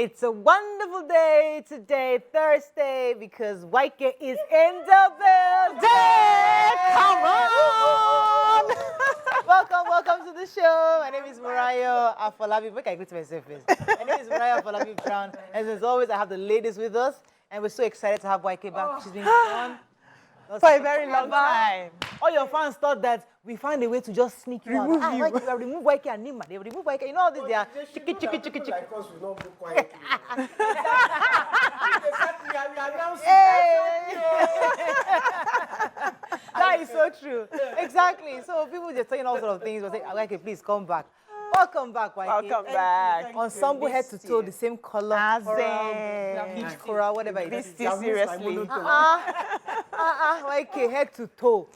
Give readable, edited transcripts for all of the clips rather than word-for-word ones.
It's a wonderful day today, Thursday, because YK is in the building. Come on! welcome to the show. My name is Mariah Afolabi. Where can I go to myself first? My name is Mariah Afolabi Brown, and as always, I have the ladies with us, and we're so excited to have YK back. She's been gone for a very long time. All your fans thought that we find a way to just sneak you out. Remove YK and Nima. They remove YK. You know all this, they are chicky. Like us, we don't go quiet. That is so true. Exactly. So people just saying all sorts of things. But say, YK, please come back. Welcome back, YK. Welcome back. Ensemble head to toe, the same color. Peach coral, whatever it is. Seriously. YK, head to toe.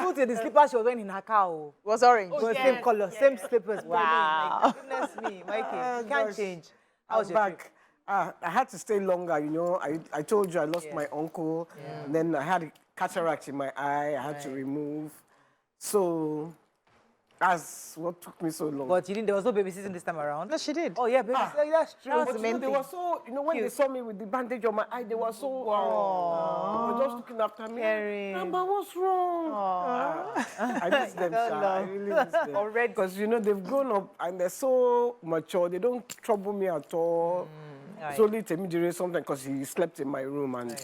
Put in the slippers she was wearing in her car. Was orange. Same color, same slippers. Wow. Goodness me, YK. You can't change. I was back. I had to stay longer, you know. I told you I lost my uncle. Yeah. And then I had a cataract in my eye. I had to remove. So that's what took me so long. But you didn't, there was no babysitting this time around? No, she did. Oh, yeah, babysitting. That's true. But you know, they were so, you know, when they saw me with the bandage on my eye, they were so, they were just looking after me. But what's wrong? I miss them, I really miss them. Already. Because, you know, they've grown up and they're so mature. They don't trouble me at all. It's only Temidire sometimes because he slept in my room and...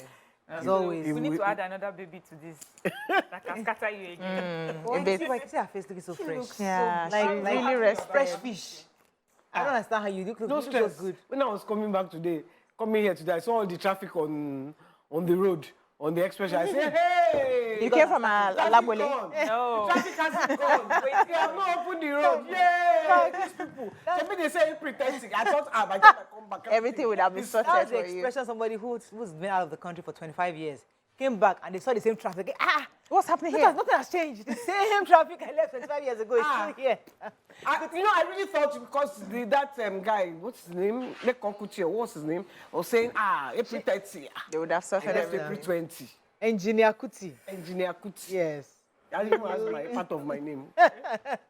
As always. We need to add another baby to this. That can scatter you again. A bit. See her face looking so fresh. Yeah, like really rested. Fresh fish. I don't understand how you look. No stress. Good. When I was coming back today, coming here today, I saw all the traffic on the road, on the express. I said, hey! You came from a Labole? No. Traffic hasn't gone. Wait, they have not opened the road. Yay! These people. Maybe they say pretending. I thought, by the time I come back, everything would have been sorted for you. That's the expression of somebody who's been out of the country for 25 years. Came back and they saw the same traffic. What's happening here? Nothing has changed. The same traffic I left 25 years ago is still here. You know, I really thought because that guy, what's his name? What's his name? Was saying, April 30. They would have suffered April 20. Engineer Kuti. Engineer Kuti. Yes. I didn't ask my part of my name.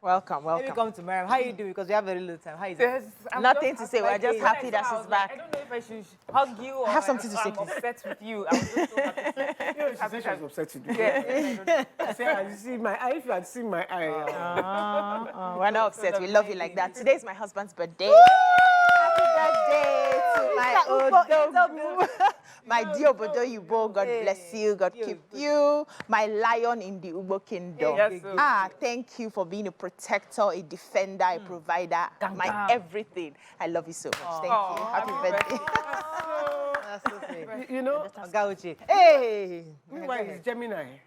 Welcome. Let me come to Mariam. How you doing? Because we have very little time. How you doing? Nothing to say. We're just happy that she's back. I don't know if I should hug you or I have something to say. I'm upset with you. I was just so happy. She said she was upset with you. Yeah. I said, if you had seen my eye. We're not upset. We love you like that. Today is my husband's birthday. Happy birthday to my Odogu. My dear Obodo Yubo, God bless you, God keep you. My lion in the Ubo kingdom. Yes, thank you for being a protector, a defender, a provider, my everything. I love you so much. Thank you. Happy birthday. That's so sweet. You know, Gauchi. Hey! Meanwhile, it's Gemini.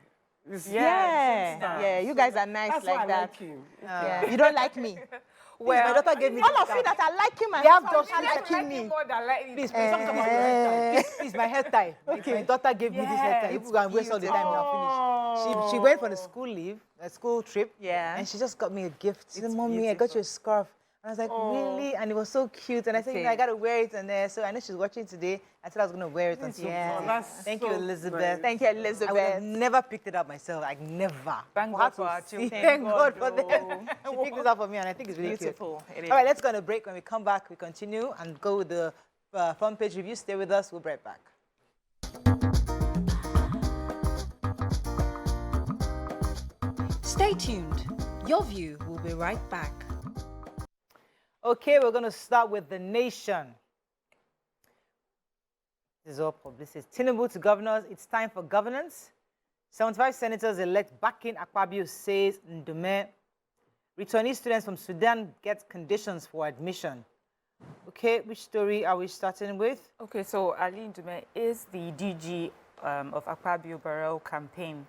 Yeah, you guys are nice. That's like why I that. like him. Yeah. You don't like me. Well, my daughter gave me all of you that are liking my husband are liking me. More than like Please, talk about your hair tie. This is my hair tie. Okay. My daughter gave me this hair tie. People can waste all the time now finish. She went for a school trip. Yeah. And she just got me a gift. She said, Mommy, I got you a scarf. And I was like, really? And it was so cute. And I said, I got to wear it. And so I know she's watching today. I said I was going to wear it until Thank you, Elizabeth. Nice. Thank you, Elizabeth. I would have never picked it up myself. Like, never. Thank God for our children. Thank God for them. She picked this up for me, and I think it's really beautiful. Cute. All right, let's go on a break. When we come back, we continue and go with the front page review. Stay with us. We'll be right back. Stay tuned. Your View will be right back. Okay, we're going to start with The Nation. This is all publicity. Tinubu to governors. It's time for governance. 75 senators elect backing Akpabio, says Ndume. Returnee students from Sudan get conditions for admission. Okay, which story are we starting with? Okay, so Ali Ndume is the DG of Akpabio Barrel campaign.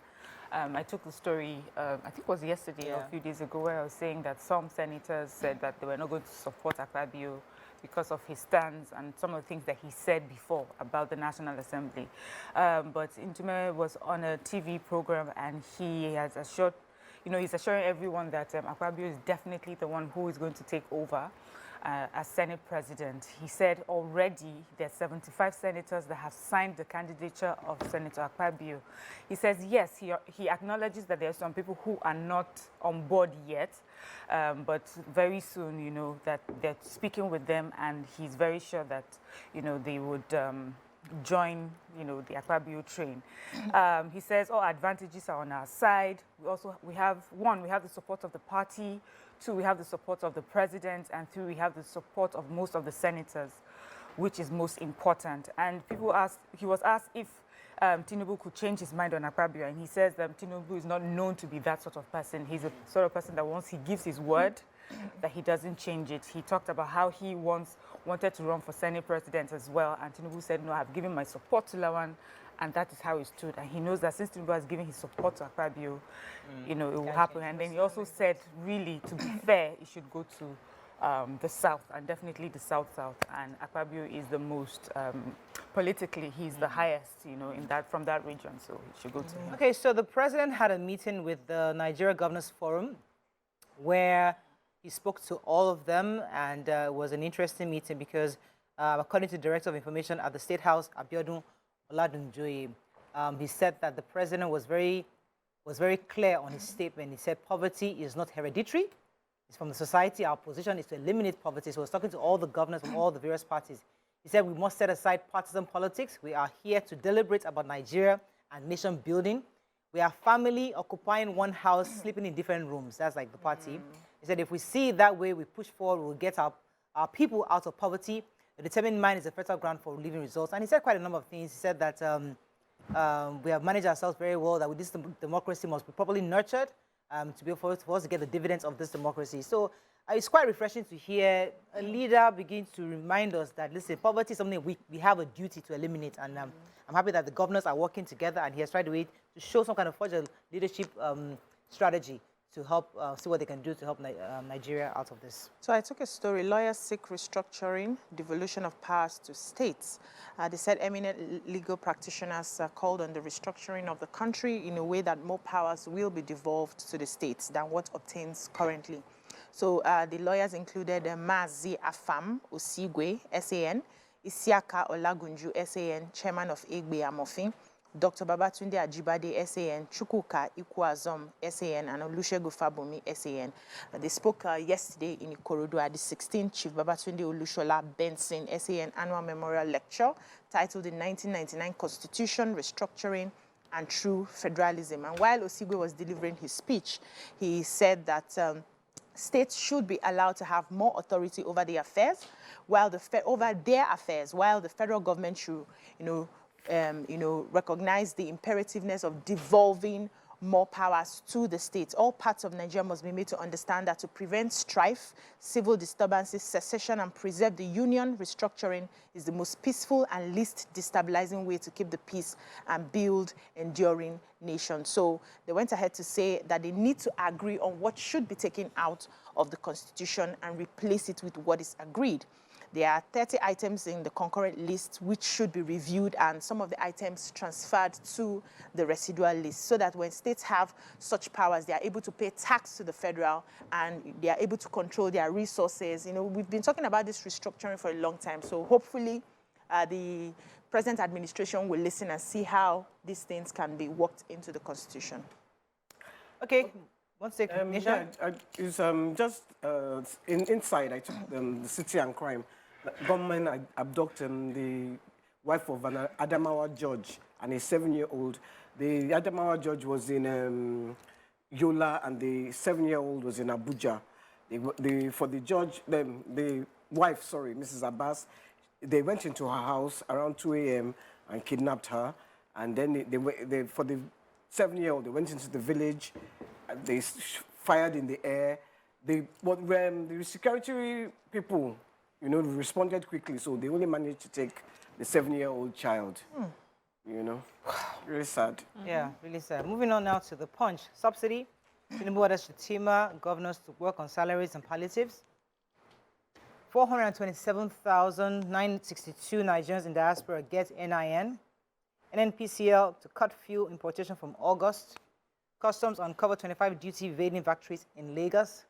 I took the story, I think it was yesterday or a few days ago, where I was saying that some senators said that they were not going to support Akpabio because of his stance and some of the things that he said before about the National Assembly. But Ndume was on a TV program and he has assured, he's assuring everyone that Akpabio is definitely the one who is going to take over. as Senate President. He said already there are 75 senators that have signed the candidature of Senator Akpabio. He says, yes, he acknowledges that there are some people who are not on board yet, but very soon, you know, that they're speaking with them, and he's very sure that, you know, they would join, you know, the Akpabio train. He says all advantages are on our side. We have the support of the party. 2, we have the support of the president, and 3, we have the support of most of the senators, which is most important. And he was asked if Tinubu could change his mind on Akpabio, and he says that Tinubu is not known to be that sort of person. He's a sort of person that once he gives his word, that he doesn't change it. He talked about how he wanted to run for Senate president as well, and Tinubu said, no, I've given my support to Lawan, and that is how he stood. And he knows that since Tinubu has given his support to Akpabio, you know, it will happen. And then he also said, really, to be fair, it should go to the South, and definitely the South-South. And Akpabio is the most, politically, he's the highest, you know, from that region, so it should go to him. Okay, so the president had a meeting with the Nigeria Governors Forum, where he spoke to all of them, and it was an interesting meeting because, according to the Director of Information at the State House, Abiodun Oladunjoye, he said that the president was very clear on his statement. He said poverty is not hereditary. It's from the society. Our position is to eliminate poverty. So he was talking to all the governors from all the various parties. He said we must set aside partisan politics. We are here to deliberate about Nigeria and nation building. We are family occupying one house, sleeping in different rooms. That's like the party. He said if we see it that way, we push forward, we'll get our people out of poverty. A determined mind is a fertile ground for living results. And he said quite a number of things. He said that we have managed ourselves very well, that this democracy must be properly nurtured to be able for us to get the dividends of this democracy. So it's quite refreshing to hear a leader begin to remind us that, listen, poverty is something we have a duty to eliminate. And I'm happy that the governors are working together, and he has tried to show some kind of leadership strategy to help see what they can do to help Nigeria out of this. So I took a story, lawyers seek restructuring, devolution of powers to states. They said eminent legal practitioners called on the restructuring of the country in a way that more powers will be devolved to the states than what obtains currently. So the lawyers included Mazi Afam Osigwe, SAN, Isiaka Olagunju, SAN, chairman of Egbe Amofin, Dr. Babatunde Ajibade, SAN, Chukwuka Ikwuazom, SAN, and Olusegun Fabumi, SAN. They spoke yesterday in Ikorodu at the 16th Chief Babatunde Olushola Benson, SAN Annual Memorial Lecture titled The 1999 Constitution, Restructuring and True Federalism. And while Osigwe was delivering his speech, he said that states should be allowed to have more authority over their affairs, while the federal government should, recognize the imperativeness of devolving more powers to the states. All parts of Nigeria must be made to understand that to prevent strife, civil disturbances, secession, and preserve the union, restructuring is the most peaceful and least destabilizing way to keep the peace and build enduring nations. So they went ahead to say that they need to agree on what should be taken out of the Constitution and replace it with what is agreed. There are 30 items in the concurrent list which should be reviewed, and some of the items transferred to the residual list, so that when states have such powers, they are able to pay tax to the federal and they are able to control their resources. You know, we've been talking about this restructuring for a long time, so hopefully the present administration will listen and see how these things can be worked into the Constitution. Okay. One second. Yeah, it's just inside. I took the City and Crime. The government abducted the wife of an Adamawa judge and a 7-year-old. The Adamawa judge was in Yola, and the 7-year-old was in Abuja. For the judge, the wife, sorry, Mrs. Abbas, they went into her house around 2 a.m. and kidnapped her. And then for the 7-year-old, they went into the village. They fired in the air. When the security people, responded quickly, so they only managed to take the 7-year-old child. Really sad. Yeah, really sad. Moving on now to the Punch. Subsidy. Tinubu orders Shatima governors to work on salaries and palliatives. 427,962 Nigerians in diaspora get NIN. NNPCL to cut fuel importation from August. Customs uncover 25 duty evading factories in Lagos.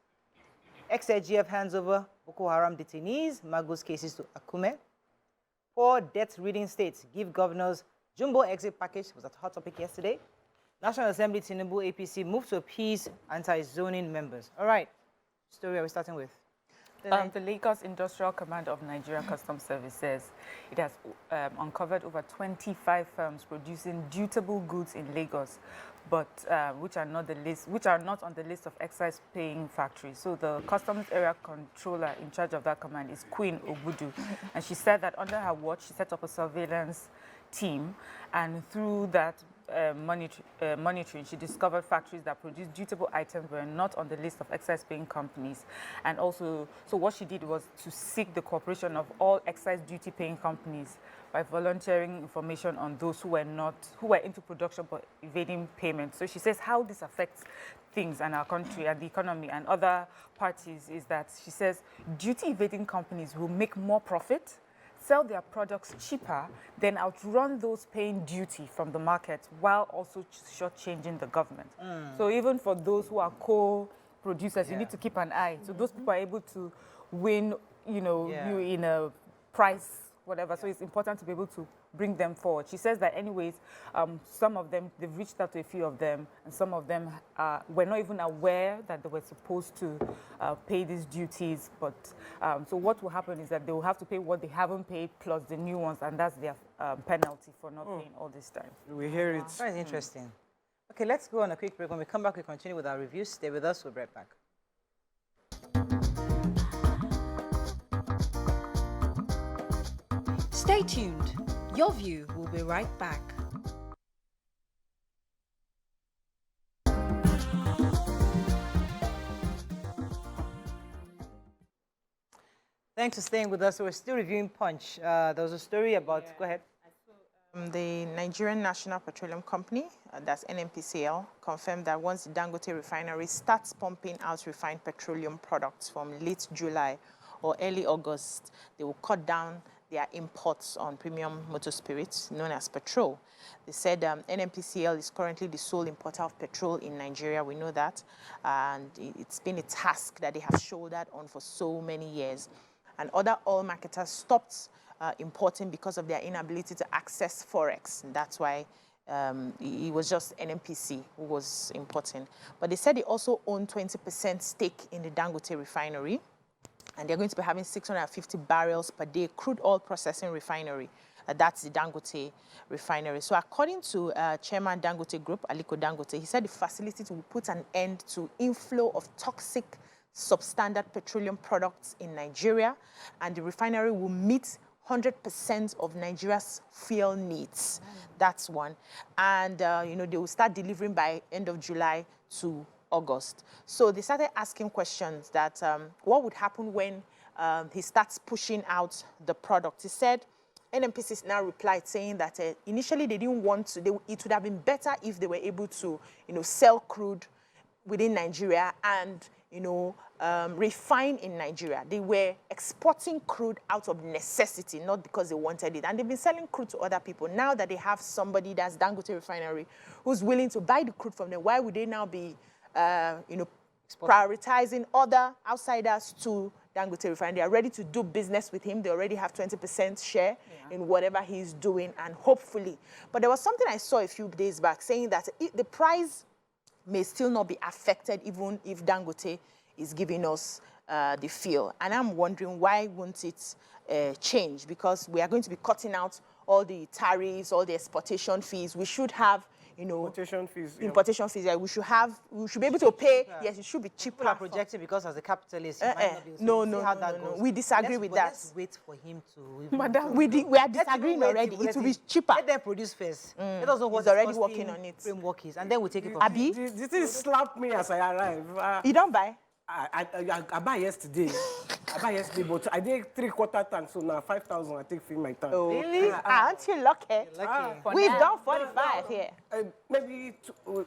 XAGF hands over Boko Haram detainees, Mago's cases to Akume. Poor debt reading states give governors jumbo exit package, was a hot topic yesterday. National Assembly Tinubu APC moved to appease anti-zoning members. All right, story are we starting with? The Lagos Industrial Command of Nigeria Customs Service says it has uncovered over 25 firms producing dutiable goods in Lagos, but which are not on the list of excise-paying factories. So the Customs Area Controller in charge of that command is Queen Obudu, and she said that under her watch, she set up a surveillance team, and through that monitoring, she discovered factories that produce dutiable items were not on the list of excise-paying companies. And also, so what she did was to seek the cooperation of all excise duty-paying companies by volunteering information on those who were into production but evading payment. So she says how this affects things and our country and the economy and other parties is that she says duty-evading companies will make more profit, sell their products cheaper, then outrun those paying duty from the market while also shortchanging the government. So even for those who are co-producers, you need to keep an eye. So those people are able to win, you in a price, whatever. So it's important to be able to bring them forward. She says that anyways, some of them, they've reached out to a few of them, and some of them were not even aware that they were supposed to pay these duties. But so what will happen is that they will have to pay what they haven't paid plus the new ones, and that's their penalty for not paying all this time. We hear it. Very interesting. Okay, let's go on a quick break. When we come back, we continue with our reviews. Stay with us. We'll be right back. Stay tuned. Your View will be right back. Thanks for staying with us. We're still reviewing Punch. There was a story about, go ahead. The Nigerian National Petroleum Company, that's NNPCL, confirmed that once the Dangote refinery starts pumping out refined petroleum products from late July or early August, they will cut down their imports on premium motor spirits known as petrol. They said NNPCL is currently the sole importer of petrol in Nigeria. We know that. And it's been a task that they have shouldered on for so many years. And other oil marketers stopped importing because of their inability to access Forex. And that's why it was just NNPC who was importing. But they said they also own 20% stake in the Dangote refinery. And they're going to be having 650 barrels per day crude oil processing refinery. That's the Dangote refinery. So according to Chairman Dangote Group, Aliko Dangote, he said the facility will put an end to inflow of toxic substandard petroleum products in Nigeria, and the refinery will meet 100% of Nigeria's fuel needs. That's one. And, they will start delivering by end of July to August. So they started asking questions that what would happen when he starts pushing out the product. He said, NNPC now replied saying that initially they didn't want to, it would have been better if they were able to, sell crude within Nigeria and, refine in Nigeria. They were exporting crude out of necessity, not because they wanted it. And they've been selling crude to other people. Now that they have somebody that's Dangote Refinery who's willing to buy the crude from them, why would they now be prioritizing other outsiders to Dangote Refinery? They are ready to do business with him. They already have 20% share in whatever he's doing, and hopefully. But there was something I saw a few days back saying that the price may still not be affected even if Dangote is giving us the fuel. And I'm wondering why won't it change? Because we are going to be cutting out all the tariffs, all the exportation fees. We should have Importation fees. Importation fees. Yeah, we should be able to pay. Yes, it should be cheaper. People are projecting because as a capitalist, no. We disagree with that. Let's wait for him to. Madam, we are disagreeing already. It will be cheaper. Let them produce first. Let us know what's already working on it. Framework is, and then we take it from Abi, This thing slapped me as I arrived. You don't buy? I buy yesterday. But I did 3/4 tank, so now 5,000 I take fill my tank. Oh, really? Aren't you lucky? We've done 45 here. Maybe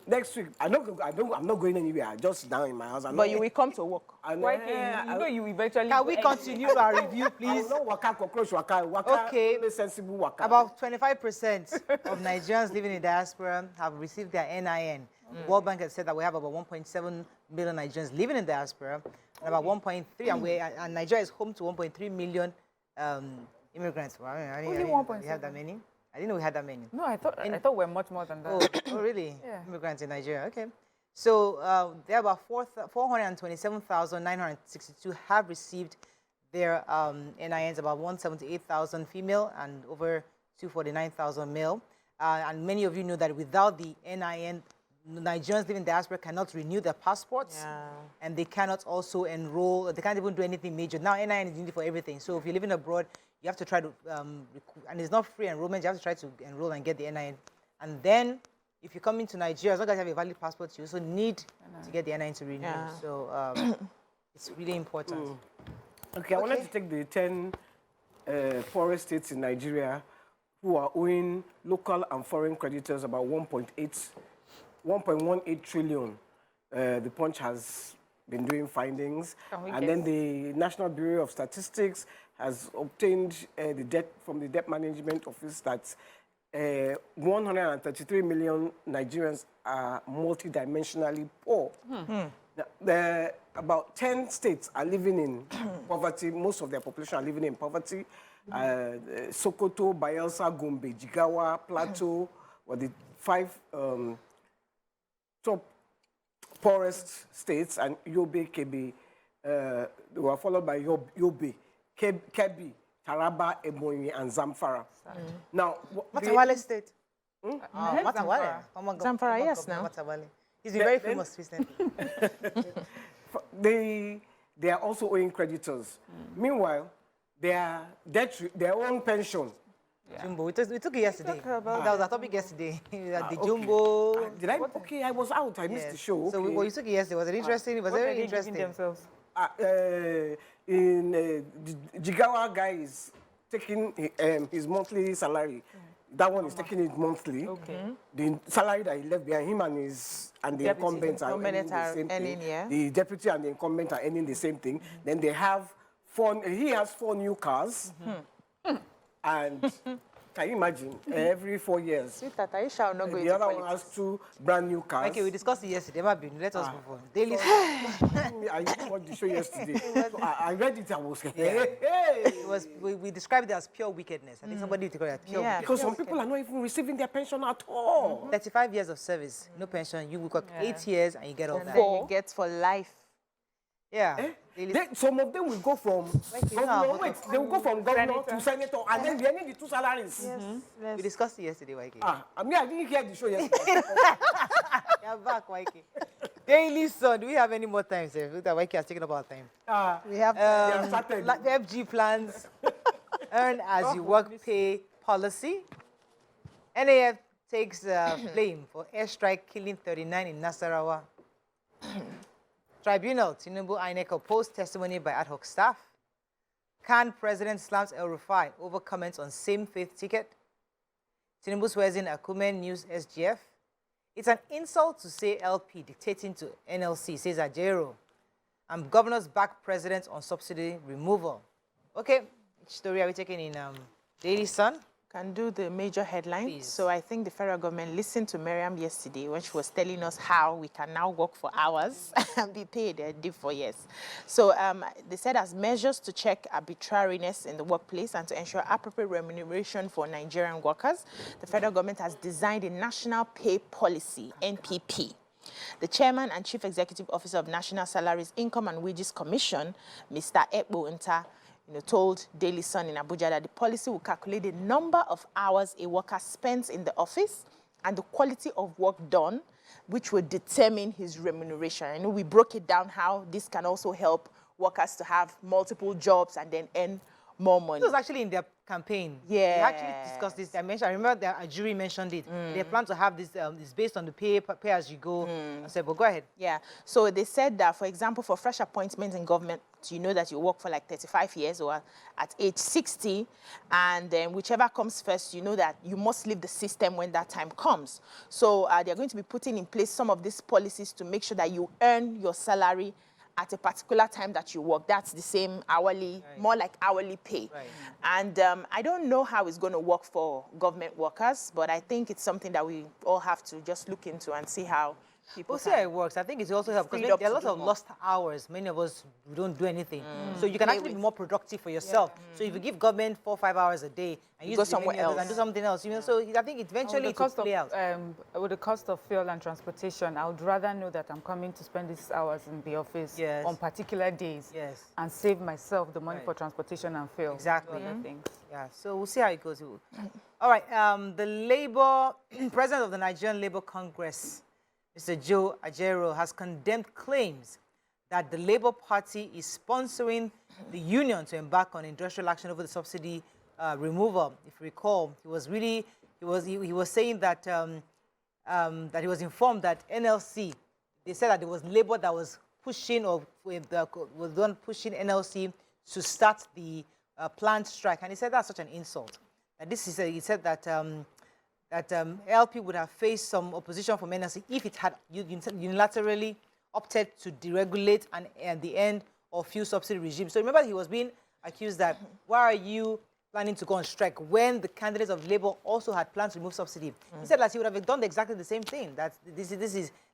next week. I'm not going anywhere. I just down in my house. But you will come to work. You eventually. Can we continue our review, please? No waka cockroach waka. Okay. Only sensible waka. About 25% of Nigerians living in diaspora have received their NIN. World Bank has said that we have about 1.7 million Nigerians living in diaspora, about 1.3, and Nigeria is home to 1.3 million immigrants. Well, I Only didn't know we had 1.7. that many. I didn't know we had that many. No, I thought we're much more than that. Oh really? Yeah. Immigrants in Nigeria. Okay. So there are about 427,962 have received their NINs, about 178,000 female and over 249,000 male. And many of you know that without the NIN, Nigerians living in diaspora cannot renew their passports, and they cannot also enroll. They can't even do anything major. Now NIN is needed for everything. So if you're living abroad, you have to try to, and it's not free enrollment. You have to try to enroll and get the NIN, and then if you come into Nigeria, as long as you have a valid passport, you also need to get the NIN to renew. So it's really important. Okay, I wanted to take the 10 poorest states in Nigeria who are owing local and foreign creditors about 1.18 trillion. The Punch has been doing findings. And then the National Bureau of Statistics has obtained the debt from the Debt Management Office that 133 million Nigerians are multidimensionally poor. Now, about 10 states are living in poverty. Most of their population are living in poverty. Sokoto, Bayelsa, Gombe, Jigawa, Plateau were the 5 top poorest states, and Yobe, Kebbi, they were followed by Yobe, Kebbi, Taraba, Ebonyi, and Zamfara. Now, Matawale State. Matawale. Zamfara, yes, now. Matawale. He's been very famous recently. They are also owing creditors. Meanwhile, their own pension. Jumbo, we took it yesterday. That was our topic yesterday. The Jumbo. Did I? Okay, I was out. I missed the show. Okay. So we took it yesterday. Was it interesting? It was very interesting. Themselves? The Jigawa guy is taking his monthly salary. That one is taking it monthly. Okay. The salary that he left behind, him and the incumbent are earning the same thing. The deputy and the incumbent are earning the same thing. Then they have he has 4 new cars. And can you imagine, every 4 years, the other one has 2 brand new cars. Okay, we discussed it yesterday. Let us move on. Daily. I watched the show yesterday. So I read it, I was like, hey. It was, we described it as pure wickedness. I think somebody would call it pure wickedness. Because some people are not even receiving their pension at all. 35 years of service, no pension. You work 8 years and you get all that. Then you get for life. Yeah. Some of them will go from governor, they will go from governor to senator, and then they need the 2 salaries. We discussed it yesterday, YK. I didn't hear the show yesterday. You're back, YK. Daily Sun. Do we have any more time, sir? That YK has taken up our time. We have FG plans, earn as you work pay policy. NAF takes blame for airstrike killing 39 in Nasarawa. Tribunal, Tinubu INEC opposed testimony by ad hoc staff. Can President slams El-Rufai over comments on same-faith ticket. Tinubu swears in Akumen News SGF. It's an insult to say LP dictating to NLC, says Ajero. And governors back president on subsidy removal. Okay, which story are we taking in Daily Sun? Can do the major headlines. Please. So I think the federal government listened to Miriam yesterday when she was telling us how we can now work for hours and be paid a dip for years. So they said as measures to check arbitrariness in the workplace and to ensure appropriate remuneration for Nigerian workers, the federal government has designed a national pay policy, NPP. The chairman and chief executive officer of National Salaries, Income and Wages Commission, Mr. Ekbo Nta, told Daily Sun in Abuja that the policy will calculate the number of hours a worker spends in the office and the quality of work done, which will determine his remuneration. I know we broke it down how this can also help workers to have multiple jobs and then earn more money. This was actually in their campaign. Yeah. They actually discussed this. I remember that a jury mentioned it. They plan to have this, it's based on the pay as you go. I said, well, go ahead. Yeah. So they said that, for example, for fresh appointments in government, you know that you work for like 35 years or at age 60, and then whichever comes first, you know that you must leave the system when that time comes. So they're going to be putting in place some of these policies to make sure that you earn your salary at a particular time that you work. That's the same hourly, more like hourly pay. Right. And I don't know how it's going to work for government workers, but I think it's something that we all have to just look into and see how people We'll see how it works. I think it also helps because there are lots of lost hours. Many of us don't do anything. So you can actually be more productive for yourself. So if you give government 4 or 5 hours a day and use go somewhere else and do something else, you know, so I think eventually it will play out. With the cost of fuel and transportation, I would rather know that I'm coming to spend these hours in the office on particular days and save myself the money for transportation and fuel. Exactly. Other things. Yeah, so we'll see how it goes. All right, the president of the Nigerian Labour Congress, Mr. Joe Ajero, has condemned claims that the Labour Party is sponsoring the union to embark on industrial action over the subsidy removal. If you recall, he was saying that that he was informed that NLC, they said that it was Labour that was pushing or was the one pushing NLC to start the planned strike, and he said that's such an insult. And he said that LP would have faced some opposition from NLC if it had unilaterally opted to deregulate and the end of fuel subsidy regime. So remember, he was being accused that why are you planning to go on strike when the candidates of Labour also had planned to remove subsidy? He said that he would have done exactly the same thing. That the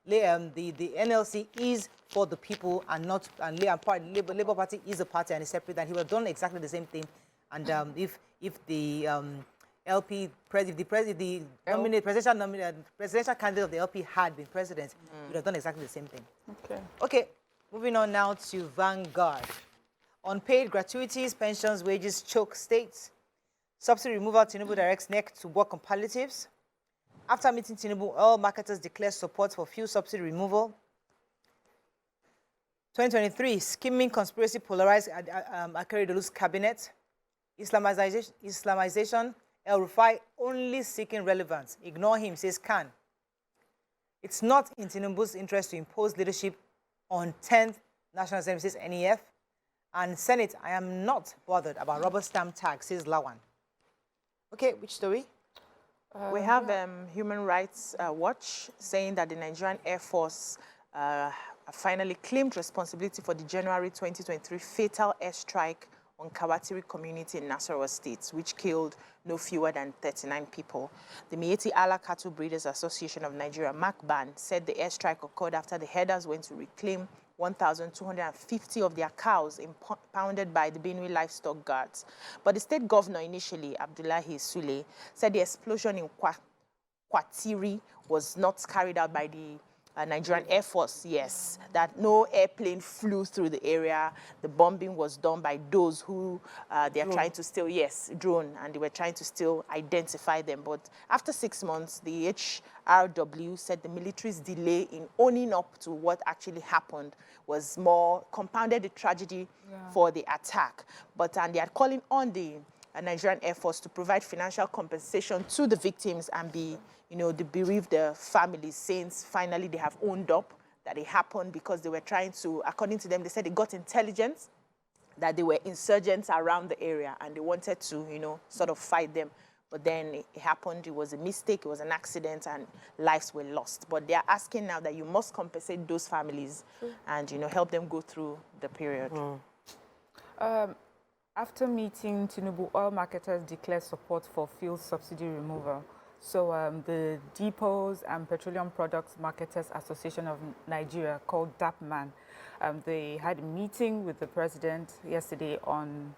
NLC is for the people and not Labour Party is a party and is separate, and he would have done exactly the same thing. And if the presidential candidate of the LP had been president, he would have done exactly the same thing. Okay, moving on now to Vanguard. Unpaid gratuities, pensions, wages choke states. Subsidy removal, Tinubu directs NEC to work on palliatives. After meeting Tinubu, oil marketers declare support for fuel subsidy removal. 2023, scheming conspiracy polarized Akeredolu's cabinet. Islamization, El Rufai only seeking relevance. Ignore him, says Khan. It's not in Tinubu's interest to impose leadership on 10th National Assembly, says NEF. And Senate, I am not bothered about rubber stamp tax, says Lawan. Okay, which story? We have Human Rights Watch saying that the Nigerian Air Force finally claimed responsibility for the January 2023 fatal airstrike on Kawatiri community in Nasarawa State, which killed no fewer than 39 people. The Mieti Allah Cattle Breeders Association of Nigeria, MACBAN, said the airstrike occurred after the herders went to reclaim 1,250 of their cows impounded by the Benue Livestock Guards. But the state governor initially, Abdullahi Sule, said the explosion in Kwatiri was not carried out by the Nigerian Air Force, yes, that no airplane flew through the area. The bombing was done by those who they are trying to still, drone, and they were trying to still identify them. But after 6 months, the HRW said the military's delay in owning up to what actually happened was more compounded the tragedy for the attack. But and they are calling on the Nigerian Air Force to provide financial compensation to the victims and be, the bereaved families, since finally they have owned up that it happened because they were trying to, according to them, they said they got intelligence that there were insurgents around the area and they wanted to, sort of fight them. But then it happened, it was a mistake, it was an accident, and lives were lost. But they are asking now that you must compensate those families and, help them go through the period. After meeting Tinubu, oil marketers declared support for fuel subsidy removal. So the Depots and Petroleum Products Marketers Association of Nigeria, called DAPMAN, they had a meeting with the president yesterday on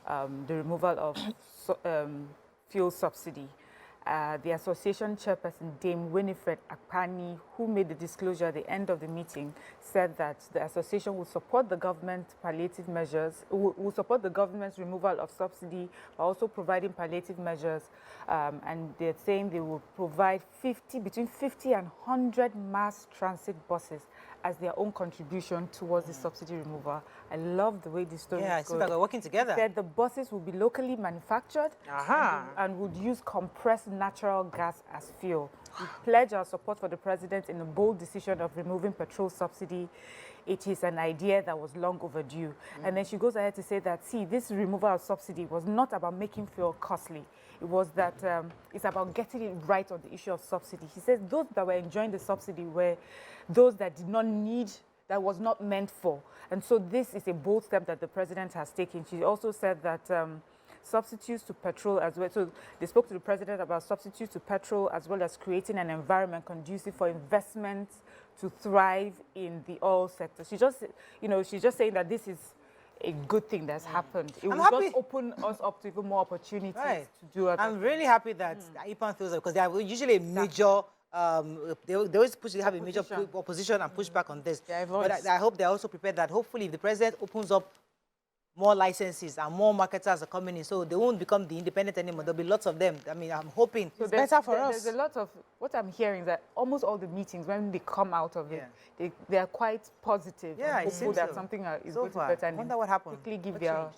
the removal of fuel subsidy. The association chairperson, Dame Winifred Akpani, who made the disclosure at the end of the meeting, said that the association will support the government palliative measures, will support the government's removal of subsidy, but also providing palliative measures. And they're saying they will provide between 50 and 100 mass transit buses as their own contribution towards the subsidy removal. I love the way this story is going. Yeah, it seems like we're working together. They said the buses will be locally manufactured and would use compressed natural gas as fuel. We pledge our support for the president in a bold decision of removing petrol subsidy. It is an idea that was long overdue. And then she goes ahead to say that, see, this removal of subsidy was not about making fuel costly. It was that it's about getting it right on the issue of subsidy. He says those that were enjoying the subsidy were those that did not need, that was not meant for. And so this is a bold step that the president has taken. She also said that substitutes to petrol as well. So they spoke to the president about substitutes to petrol as well as creating an environment conducive for investment to thrive in the oil sector. She just, she's just saying that this is a good thing that's happened. It will just open us up to even more opportunities to do it. I'm really happy that IPAN feels it, because they are usually a major, they always have a major opposition and push back on this. But I hope they're also prepared that hopefully if the president opens up more licenses and more marketers are coming in, so they won't become the independent anymore. There'll be lots of them. I mean, I'm hoping it's better for us. There's a lot of, what I'm hearing is that almost all the meetings, when they come out of it, they are quite positive. Yeah, and hopeful that something is going to be better. I wonder what happened. Quickly give their...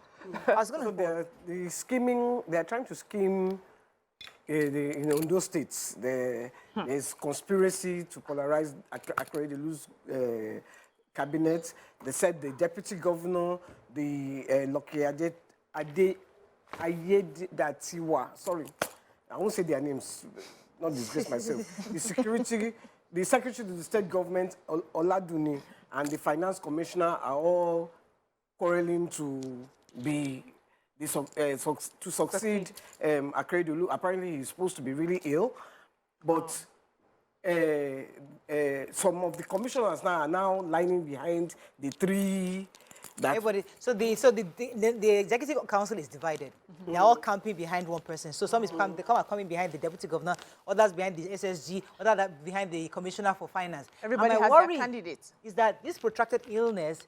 I was going to the scheming, they're trying to scheme in those states. There's conspiracy to polarize Akredelu's cabinet. They said the deputy governor, the Loki Ayedatiwa, sorry, I won't say their names, not disgrace myself. The secretary to the state government, Oladuni, and the finance commissioner are all quarreling to succeed Akredolu. Apparently, he's supposed to be really ill, but some of the commissioners now are now lining behind the three. So the executive council is divided. They're all camping behind one person. So some they are coming behind the deputy governor, others behind the SSG, others behind the commissioner for finance. Everybody has their candidates. Is that this protracted illness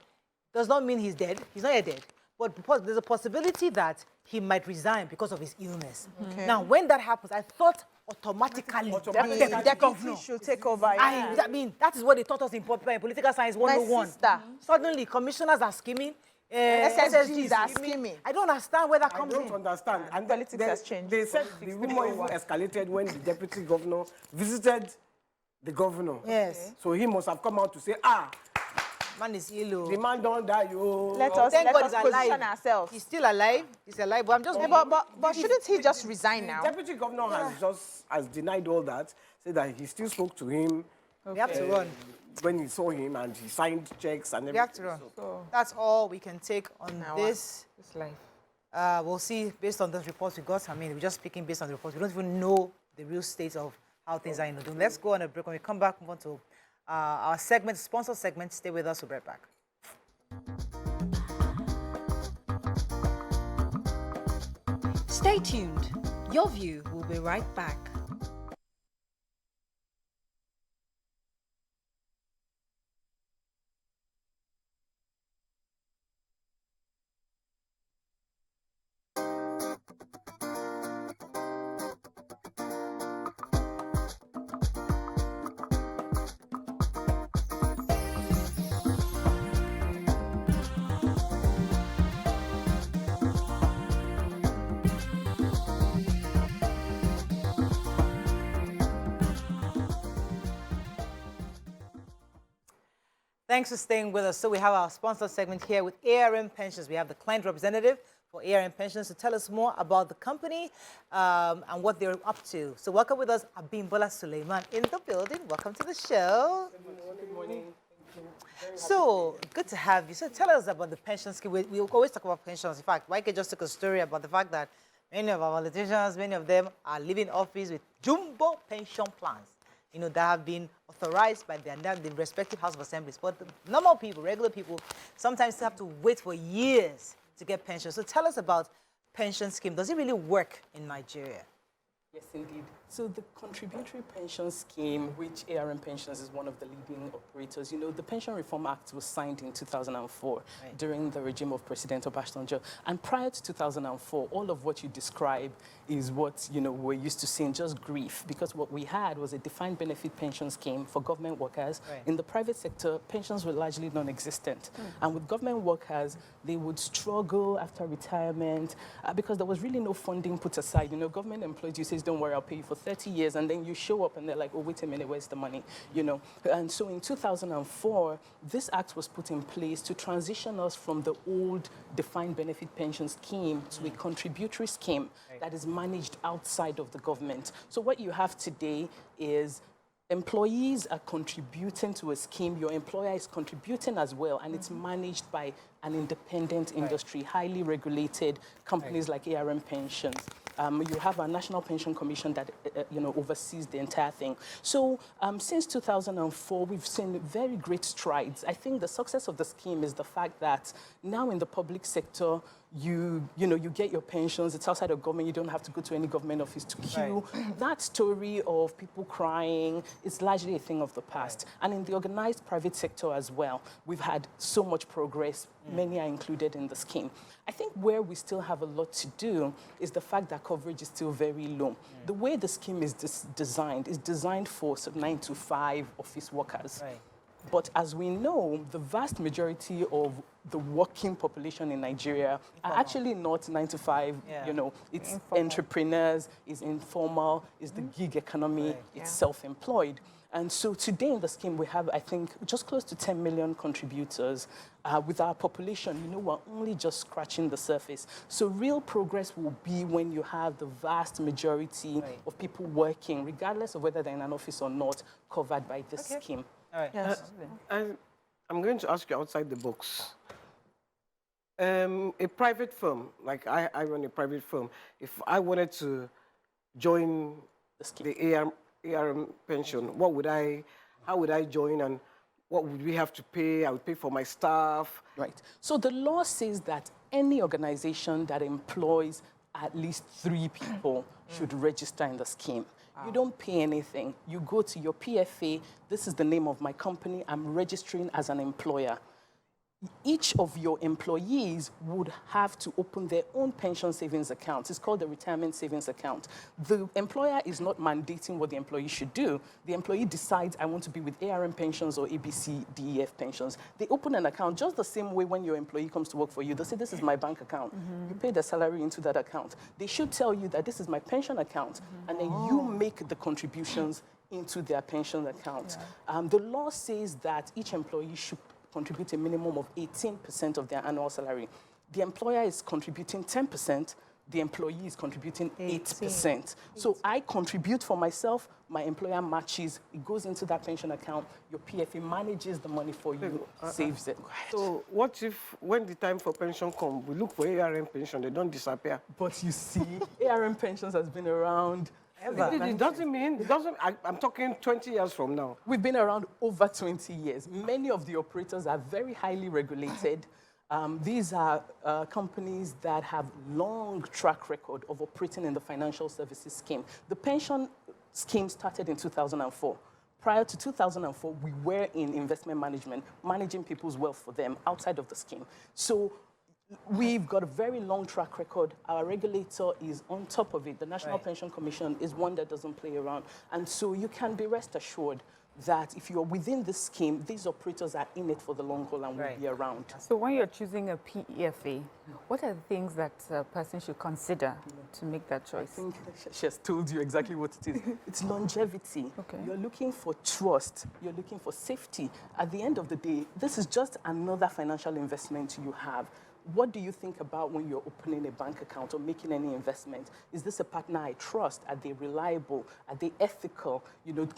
does not mean he's dead. He's not yet dead. But there's a possibility that he might resign because of his illness. Now, when that happens, I thought automatically the deputy should take over. I mean, that is what they taught us in political science 101. Suddenly, commissioners are scheming. SSGs are scheming. I don't understand where that comes in. I don't understand. And politics has changed. They said the rumor even escalated when the deputy governor visited the governor. Yes. So he must have come out to say, man is ill. The man don't die, yo. Let us position ourselves. He's still alive. He's alive. But I'm just. But shouldn't he just resign now? The deputy governor has denied all that. Said that he still spoke to him. We have to run. When he saw him and he signed checks and everything. We have to run. So that's all we can take on this life. We'll see based on those reports we got. I mean, we're just speaking based on the reports. We don't even know the real state of how things are in Odun. Let's go on a break. When we come back, move on to our segment, sponsor segment. Stay with us. We'll be right back. Stay tuned. Your View will be right back. Thanks for staying with us. So we have our sponsor segment here with ARM Pensions. We have the client representative for ARM Pensions to tell us more about the company and what they're up to. So welcome with us, Abimbola Suleiman in the building. Welcome to the show. Good morning. So good to have you. So tell us about the pension scheme. We always talk about pensions. In fact, YK just took a story about the fact that many of our politicians, many of them are leaving office with jumbo pension plans, that have been authorized by the respective House of Assemblies. But the normal people, regular people, sometimes have to wait for years to get pensions. So tell us about pension scheme. Does it really work in Nigeria? Yes, indeed. So the contributory pension scheme, which ARM Pensions is one of the leading operators, the Pension Reform Act was signed in 2004 during the regime of President Obasanjo. And prior to 2004, all of what you describe is what, we're used to seeing, just grief, because what we had was a defined benefit pension scheme for government workers. In the private sector, pensions were largely non-existent. And with government workers, they would struggle after retirement because there was really no funding put aside. Government employees, you say, don't worry, I'll pay you for 30 years, and then you show up and they're like, oh, wait a minute, where's the money? And so in 2004, this act was put in place to transition us from the old defined benefit pension scheme to a contributory scheme that is managed outside of the government. So what you have today is employees are contributing to a scheme, your employer is contributing as well, and it's managed by an independent industry, highly regulated companies like ARM Pensions. You have a National Pension Commission that oversees the entire thing. So since 2004, we've seen very great strides. I think the success of the scheme is the fact that now in the public sector, you get your pensions. It's outside of government. You don't have to go to any government office to queue. That story of people crying is largely a thing of the past. And in the organized private sector as well, we've had so much progress. Many are included in the scheme. I think where we still have a lot to do is the fact that coverage is still very low. The way the scheme is designed for 9-to-5 office workers. But as we know, the vast majority of the working population in Nigeria are actually not 9-to-5. It's informal. Entrepreneurs, it's informal, it's the gig economy, it's self-employed. And so today in the scheme, we have, I think, just close to 10 million contributors. With our population, we're only just scratching the surface. So real progress will be when you have the vast majority of people working, regardless of whether they're in an office or not, covered by this scheme. All right. Yes. I'm going to ask you outside the box. A private firm, like I run a private firm, if I wanted to join the ARM pension, how would I join, and what would we have to pay? I would pay for my staff. Right. So the law says that any organization that employs at least 3 people should register in the scheme. You don't pay anything. You go to your PFA. This is the name of my company. I'm registering as an employer. Each of your employees would have to open their own pension savings account. It's called the retirement savings account. The employer is not mandating what the employee should do. The employee decides, I want to be with ARM pensions or ABCDEF pensions. They open an account just the same way when your employee comes to work for you. They say, this is my bank account. You pay the salary into that account. They should tell you that this is my pension account, and then you make the contributions into their pension account. The law says that each employee should contribute a minimum of 18% of their annual salary. The employer is contributing 10%, the employee is contributing 8%. So I contribute for myself, my employer matches, it goes into that pension account, your PFA manages the money for you, saves it. So what if, when the time for pension comes, we look for ARM pension, they don't disappear? But you see, ARM pensions has been around It doesn't, I'm talking 20 years from now. We've been around over 20 years. Many of the operators are very highly regulated. These are companies that have long track record of operating in the financial services scheme. The pension scheme started in 2004. Prior to 2004, we were in investment management, managing people's wealth for them outside of the scheme. So we've got a very long track record. Our regulator is on top of it. The National Pension Commission is one that doesn't play around. And so you can be rest assured that if you're within this scheme, these operators are in it for the long haul and will be around. So when you're choosing a PEFA, what are the things that a person should consider to make that choice? I think she has told you exactly what it is. It's longevity. You're looking for trust. You're looking for safety. At the end of the day, this is just another financial investment you have. What do you think about when you're opening a bank account or making any investment? Is this a partner I trust? Are they reliable? Are they ethical?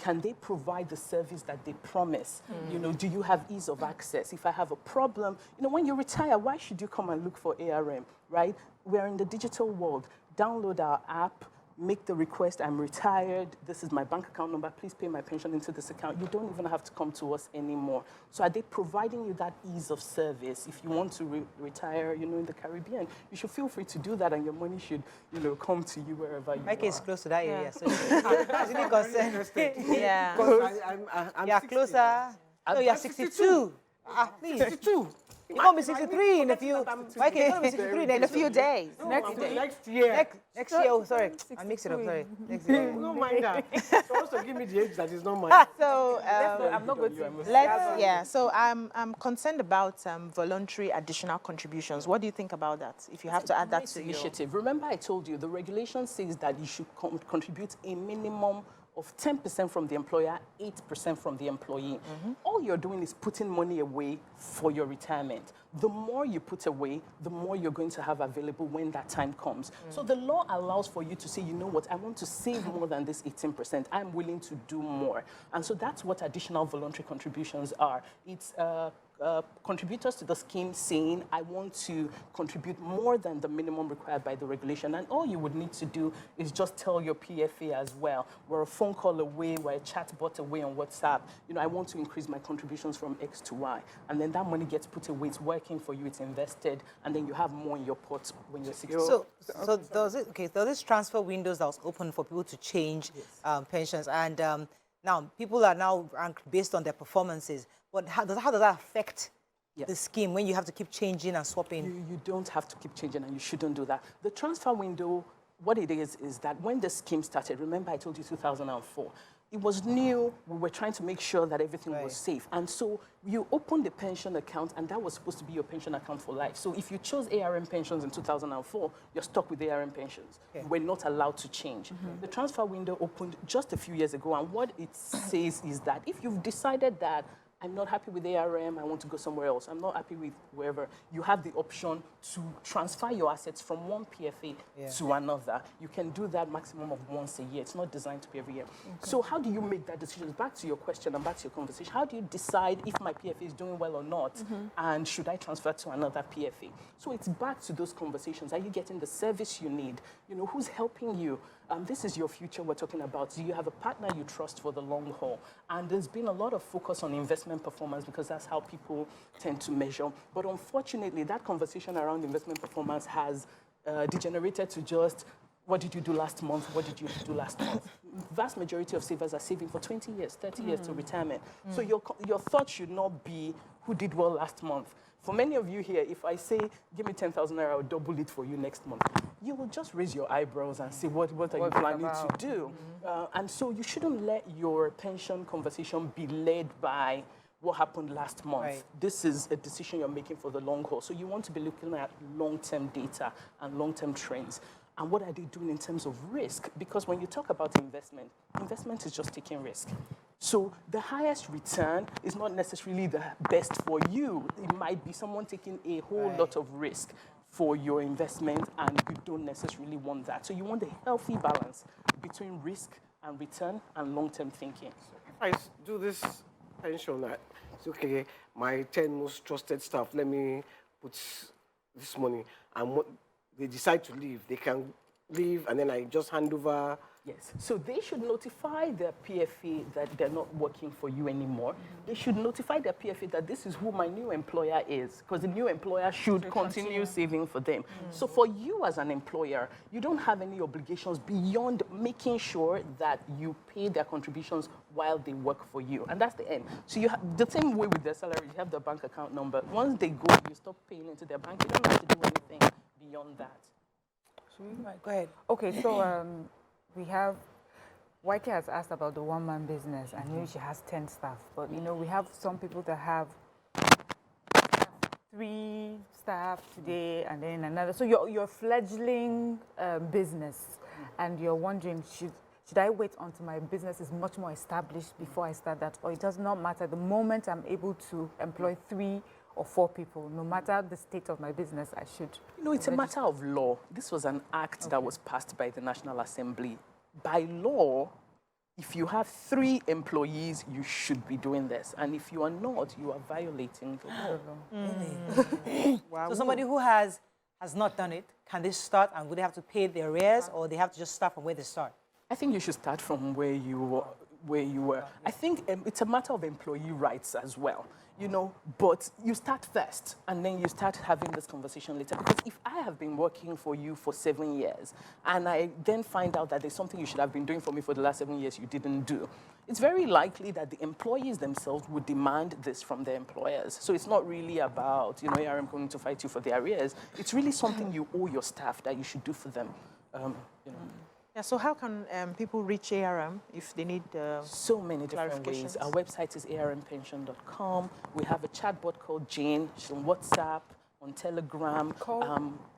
Can they provide the service that they promise? Do you have ease of access? If I have a problem, when you retire, why should you come and look for ARM, right? We're in the digital world. Download our app, make the request, I'm retired, this is my bank account number, please pay my pension into this account. You don't even have to come to us anymore. So are they providing you that ease of service? If you want to retire, in the Caribbean, you should feel free to do that, and your money should, come to you wherever you are. Mike is close to that area, so it's really concerned. Yeah. I'm closer. No, you're 62. Please. 62. You're going to be 63 in a few... Mike, you're going to be 63 in a few days. No, next year. Next year, oh, sorry. I mixed it up, sorry. Next year. No, mind that. So also give me the age that is not mine. So, I'm not going to... So I'm concerned about voluntary additional contributions. What do you think about that? If you have to add that to initiative. Remember I told you, the regulation says that you should contribute a minimum of 10% from the employer, 8% from the employee. All you're doing is putting money away for your retirement. the more you put away, the more you're going to have available when that time comes. So the law allows for you to say, you know what, I want to save more than this 18%. I'm willing to do more. And so that's what additional voluntary contributions are. It's contributors to the scheme saying, I want to contribute more than the minimum required by the regulation. And all you would need to do is just tell your PFA as well. We're a phone call away, we're a chat bot away on WhatsApp. You know, I want to increase my contributions from X to Y. And then that money gets put away, it's working for you, it's invested, and then you have more in your pot when you're 60. So does this transfer windows that was open for people to change pensions, and now people are now ranked based on their performances. But how does that affect the scheme when you have to keep changing and swapping? You don't have to keep changing, and you shouldn't do that. The transfer window, what it is that when the scheme started, remember I told you 2004, it was new. We were trying to make sure that everything was safe. And so you opened the pension account, and that was supposed to be your pension account for life. So if you chose ARM pensions in 2004, you're stuck with ARM pensions. You were not allowed to change. The transfer window opened just a few years ago, and what it says is that if you've decided that I'm not happy with ARM, I want to go somewhere else, I'm not happy with wherever, you have the option to transfer your assets from one PFA to another. You can do that maximum of once a year. It's not designed to be every year. So how do you make that decision? Back to your question and back to your conversation. How do you decide if my PFA is doing well or not, and should I transfer to another PFA? So it's back to those conversations. Are you getting the service you need? You know, who's helping you? This is your future we're talking about. Do you have a partner you trust for the long haul? And there's been a lot of focus on investment performance because that's how people tend to measure. But unfortunately, that conversation around investment performance has degenerated to just, what did you do last month? What did you do last month? Vast majority of savers are saving for 20 years, 30 years to retirement. So your thought should not be who did well last month. For many of you here, if I say, give me 10,000 naira, I'll double it for you next month, you will just raise your eyebrows and say, what are you planning to do? And so you shouldn't let your pension conversation be led by what happened last month. This is a decision you're making for the long haul. So you want to be looking at long-term data and long-term trends. And what are they doing in terms of risk? Because when you talk about investment, investment is just taking risk. So the highest return is not necessarily the best for you. It might be someone taking a whole lot of risk for your investment, and you don't necessarily want that. So you want a healthy balance between risk and return and long-term thinking. So if I do this pension, it's okay, my 10 most trusted staff, let me put this money, and what they decide to leave, they can leave, and then I just hand over. Yes, so they should notify their PFA that they're not working for you anymore. They should notify their PFA that this is who my new employer is, because the new employer should continue saving for them. So for you as an employer, you don't have any obligations beyond making sure that you pay their contributions while they work for you. And that's the end. So you have the same way with their salary, you have their bank account number. Once they go, you stop paying into their bank. You don't have to do anything beyond that. Go ahead. Okay, so we have, YK has asked about the one-man business, and maybe she has 10 staff. But, you know, we have some people that have 3 staff today, and then another. So you're fledgling business, and you're wondering, should I wait until my business is much more established before I start that? Or it does not matter. The moment I'm able to employ 3 or 4 people, no matter the state of my business, I should. You know, it's a matter of law. This was an act that was passed by the National Assembly. By law, if you have 3 employees, you should be doing this. And if you are not, you are violating the law. Wow. So somebody who has not done it, can they start, and would they have to pay their arrears, or they have to just start from where they start? I think you should start from where you were. I think it's a matter of employee rights as well. You know, but you start first, and then you start having this conversation later. Because if I have been working for you for 7 years, and I then find out that there's something you should have been doing for me for the last 7 years you didn't do, it's very likely that the employees themselves would demand this from their employers. So it's not really about, you know, ARM going to fight you for the arrears. It's really something you owe your staff that you should do for them. You know. Yeah, so how can people reach ARM if they need so many different ways. Our website is armpension.com. We have a chatbot called Jane. She's on WhatsApp, on Telegram.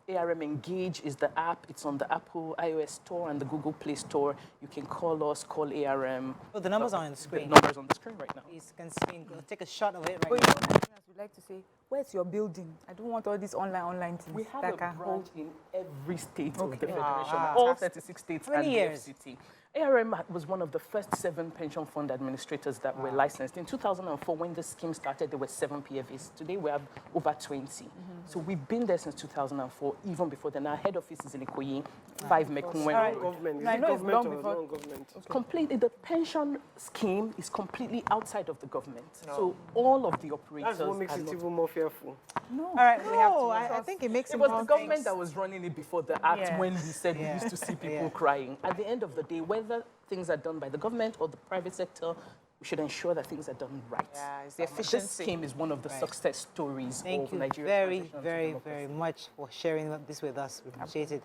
ARM Engage is the app. It's on the Apple iOS Store and the Google Play Store. You can call us, call ARM. Oh, the numbers are on the screen. The numbers on the screen right now. Please can screen, go take a shot of it right But now. you know, we like to say, where's your building? I don't want all these online things. We have that a can branch hold. in every state of the Okay. Federation, Wow. all 36 states How many and years? the FCT. ARM was one of the first 7 pension fund administrators that were licensed. In 2004, when the scheme started, there were 7 PFAs. Today, we have over 20. So we've been there since 2004, even before then. Our head office is in Ikoyi, 5 Mekun Road. Government. Is I it know it's government long or before- non-government? Completely, the pension scheme is completely outside of the government. So all of the operators That's what makes are it not. even more fearful. All right, we have to. No, I think it makes It it was more the government things. that was running it before the act Yeah. when we said we used to see people crying. At the end of the day, whether things are done by the government or the private sector, we should ensure that things are done right. Yeah, it's the This efficiency. scheme is one of the success stories Thank of you Nigeria's very, transition to very, democracy. very much for sharing this with us. We appreciate it.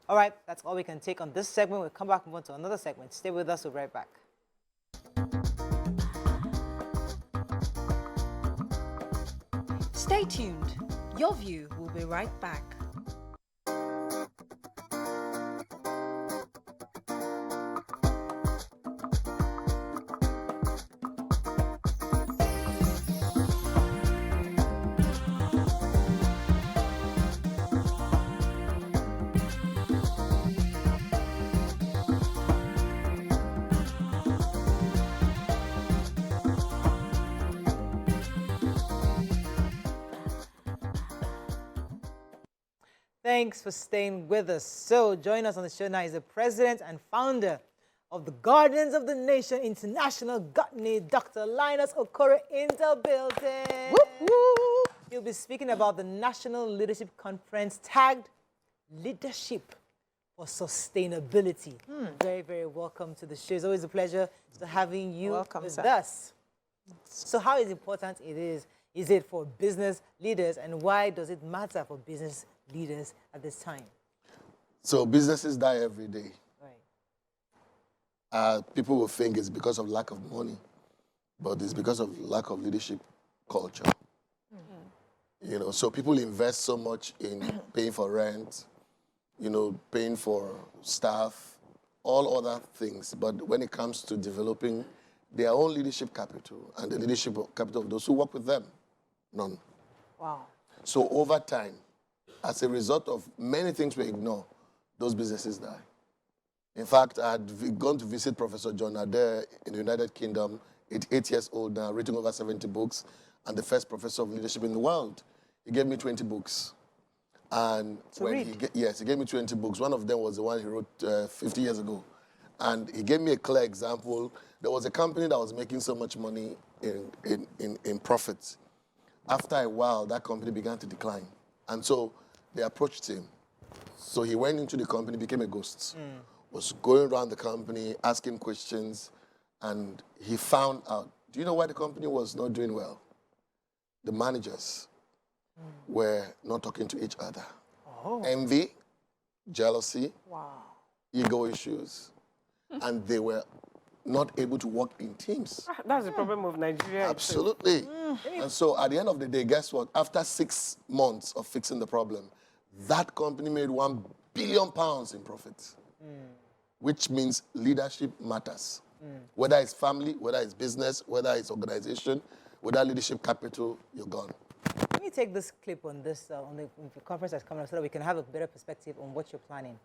All right, that's all we can take on this segment. We'll come back and move on to another segment. Stay with us. We'll be right back. Stay tuned. Your view will be right back. Thanks for staying with us. So, join us on the show now is the president and founder of the Guardians of the Nation International GOTV, Dr. Linus Okoro, in the building. Whoop, whoop. He'll be speaking about the National Leadership Conference tagged Leadership for Sustainability. Very, very welcome to the show. It's always a pleasure to having you Welcome, with sir. us. So how important is it for business leaders, and why does it matter for business leaders at this time? So businesses die every day. Right. People will think it's because of lack of money, but it's because of lack of leadership culture. You know, so people invest so much in paying for rent, you know, paying for staff, all other things. But when it comes to developing their own leadership capital and the leadership capital of those who work with them, none. Wow. So over time, as a result of many things we ignore, those businesses die. In fact, I had gone to visit Professor John Adair in the United Kingdom, 8 years old now, written over 70 books, and the first professor of leadership in the world. He gave me 20 books. And yes, he gave me 20 books. One of them was the one he wrote 50 years ago. And he gave me a clear example. There was a company that was making so much money in profits. After a while, that company began to decline. And so they approached him. So he went into the company, became a ghost, was going around the company, asking questions, and he found out. Do you know why the company was not doing well? The managers were not talking to each other. Envy, jealousy, ego issues, and they were not able to work in teams. That's the problem of Nigeria. Absolutely. And so at the end of the day, guess what? After 6 months of fixing the problem, that company made £1 billion in profits, which means leadership matters. Whether it's family, whether it's business, whether it's organization, whether leadership capital, you're gone. Let me take this clip on this on the conference that's coming up so that we can have a better perspective on what you're planning.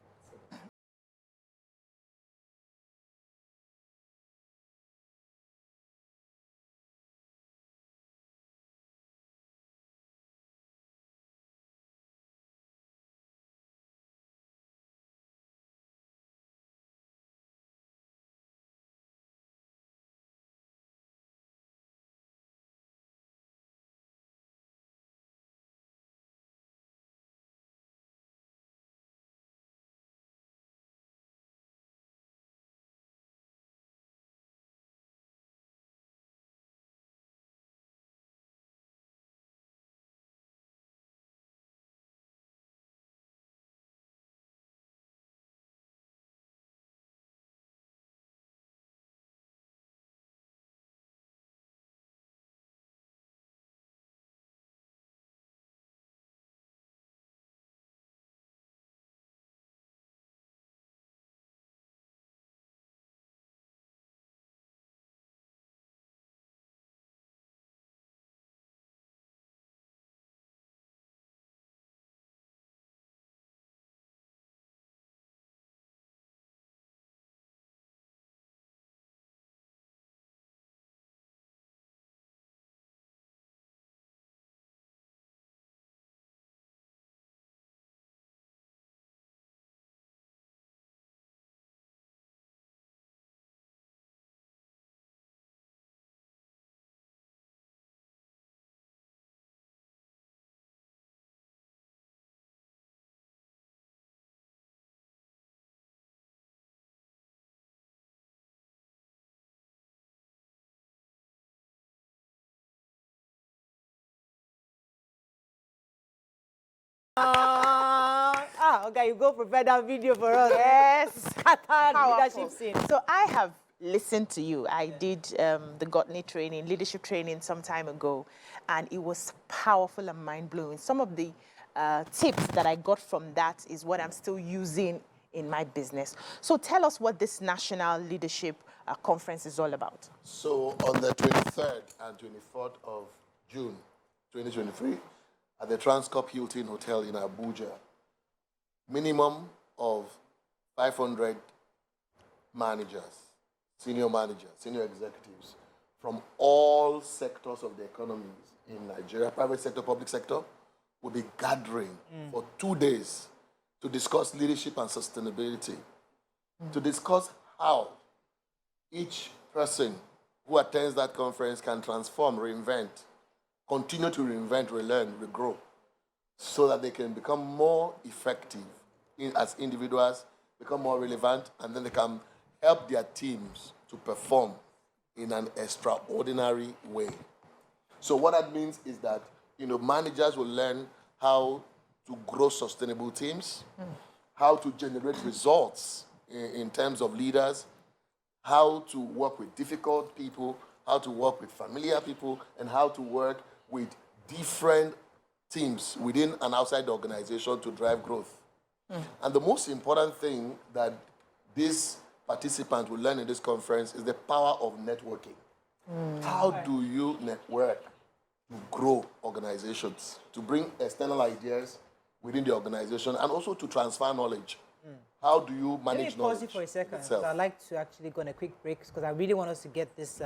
Okay, you go prepare that video for us. Yes. Leadership scene. So I have listened to you. I did the GOTV training, leadership training some time ago, and it was powerful and mind-blowing. Some of the tips that I got from that is what I'm still using in my business. So tell us what this National Leadership Conference is all about. So on the 23rd and 24th of June 2023, at the Transcorp Hilton Hotel in Abuja, minimum of 500 managers, senior executives from all sectors of the economies in Nigeria, private sector, public sector, will be gathering for 2 days to discuss leadership and sustainability, to discuss how each person who attends that conference can transform, reinvent, continue to reinvent, relearn, regrow, so that they can become more effective as individuals, become more relevant, and then they can help their teams to perform in an extraordinary way. So what that means is that, managers will learn how to grow sustainable teams, how to generate results in terms of leaders, how to work with difficult people, how to work with familiar people, and how to work with different teams within and outside the organization to drive growth. And the most important thing that this participant will learn in this conference is the power of networking. How do you network to grow organizations, to bring external ideas within the organization, and also to transfer knowledge? How do you manage knowledge? Let me pause you for a second. itself? I'd like to actually go on a quick break because I really want us to get this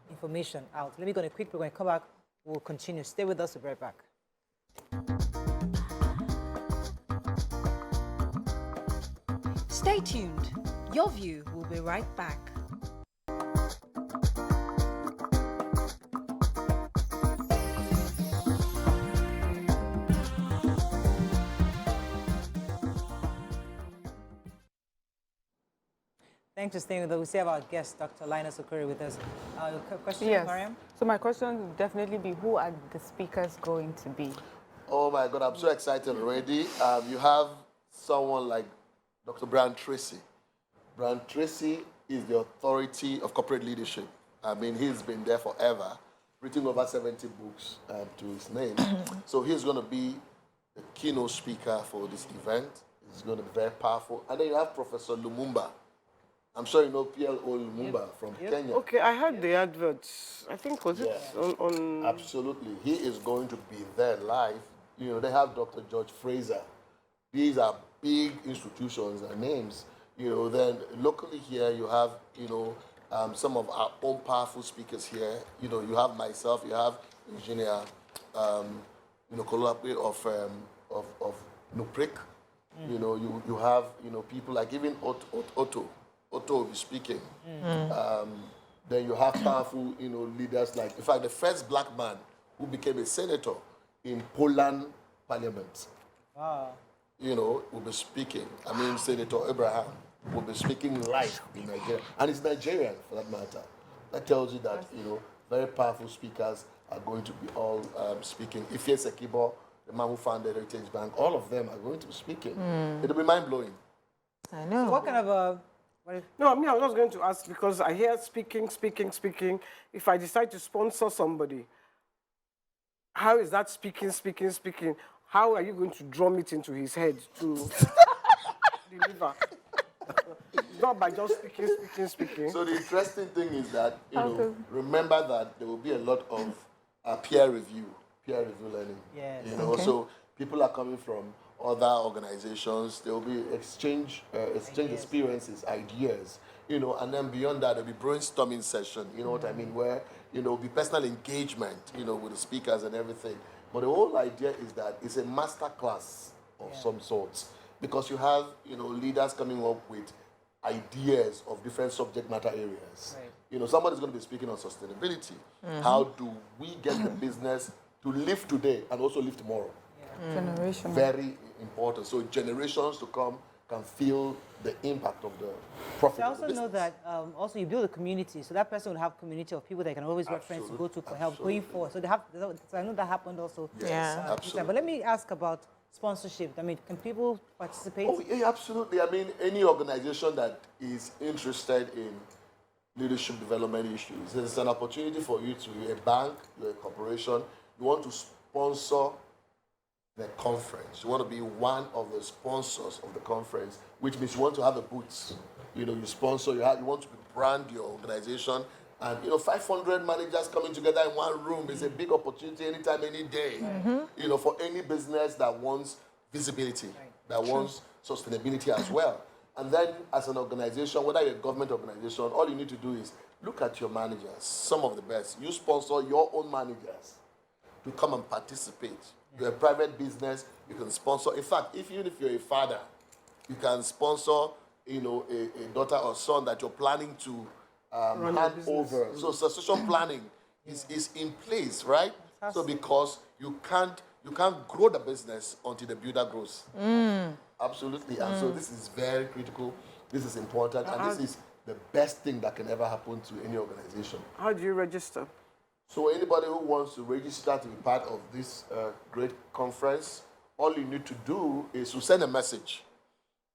information out. Let me go on a quick break. When I come back, we'll continue. Stay with us. We'll be right back. Stay tuned. Your View will be right back. Thanks for staying with us. We still have our guest, Dr. Linus Okori, with us. Your question, Yes. Mariam? So my question would definitely be, who are the speakers going to be? Oh my God, I'm so excited already. You have someone like Dr. Brian Tracy. Brian Tracy is the authority of corporate leadership. I mean, he's been there forever, written over 70 books to his name. So he's going to be the keynote speaker for this event. It's going to be very powerful. And then you have Professor Lumumba. I'm sure you know PLO Lumumba from Kenya. Okay, I heard the adverts. I think was it on... Absolutely. He is going to be there live. They have Dr. George Fraser. These are big institutions and names. Then locally here you have, some of our own powerful speakers here. You have myself, you have Engineer, Kolapwe of Nuprik. You have, people like even Otto will be speaking. Then you have powerful, leaders like, in fact, the first black man who became a senator in Poland Parliament. Wow. Will be speaking. I mean, Senator Abraham will be speaking live in Nigeria. And it's Nigerian, for that matter. That tells you that, very powerful speakers are going to be all speaking. Ifeanyi Sekibo, the man who founded Heritage Bank, all of them are going to be speaking. It'll be mind-blowing. I know. So what kind of No, I was just going to ask because I hear speaking. If I decide to sponsor somebody, how is that speaking? How are you going to drum it into his head to deliver? It's not by just speaking. So the interesting thing is that, remember that there will be a lot of peer review learning. Yes. So people are coming from other organizations. There will be exchange experiences, ideas, and then beyond that, there'll be brainstorming session, what I mean, where, there'll be personal engagement, with the speakers and everything. But the whole idea is that it's a master class of some sorts, because you have, leaders coming up with ideas of different subject matter areas. Right. Somebody's going to be speaking on sustainability. How do we get the business to live today and also live tomorrow? Generation. Very important. So generations to come can feel the impact of the profit. I also know that also you build a community, so that person will have community of people they can always reference to go to for help going forward. So they have. So I know that happened also. Yes, absolutely. But let me ask about sponsorship? I mean, can people participate? Oh, yeah, absolutely. I mean, any organization that is interested in leadership development issues, there's an opportunity for you to, you're a bank, you're a corporation, you want to sponsor the conference. You want to be one of the sponsors of the conference, which means you want to have a booth. You know, you sponsor, you want to brand your organization. And, 500 managers coming together in one room is a big opportunity anytime, any day. For any business that wants visibility, that wants sustainability as well. And then as an organization, whether you're a government organization, all you need to do is look at your managers, some of the best. You sponsor your own managers to come and participate. You're a private business, you can sponsor. In fact, even if you're a father, you can sponsor, a daughter or son that you're planning to hand over. So succession planning is in place, right? So because you can't grow the business until the builder grows. Absolutely. And so this is very critical. This is important, and this is the best thing that can ever happen to any organization. How do you register? So anybody who wants to register to be part of this great conference, all you need to do is to send a message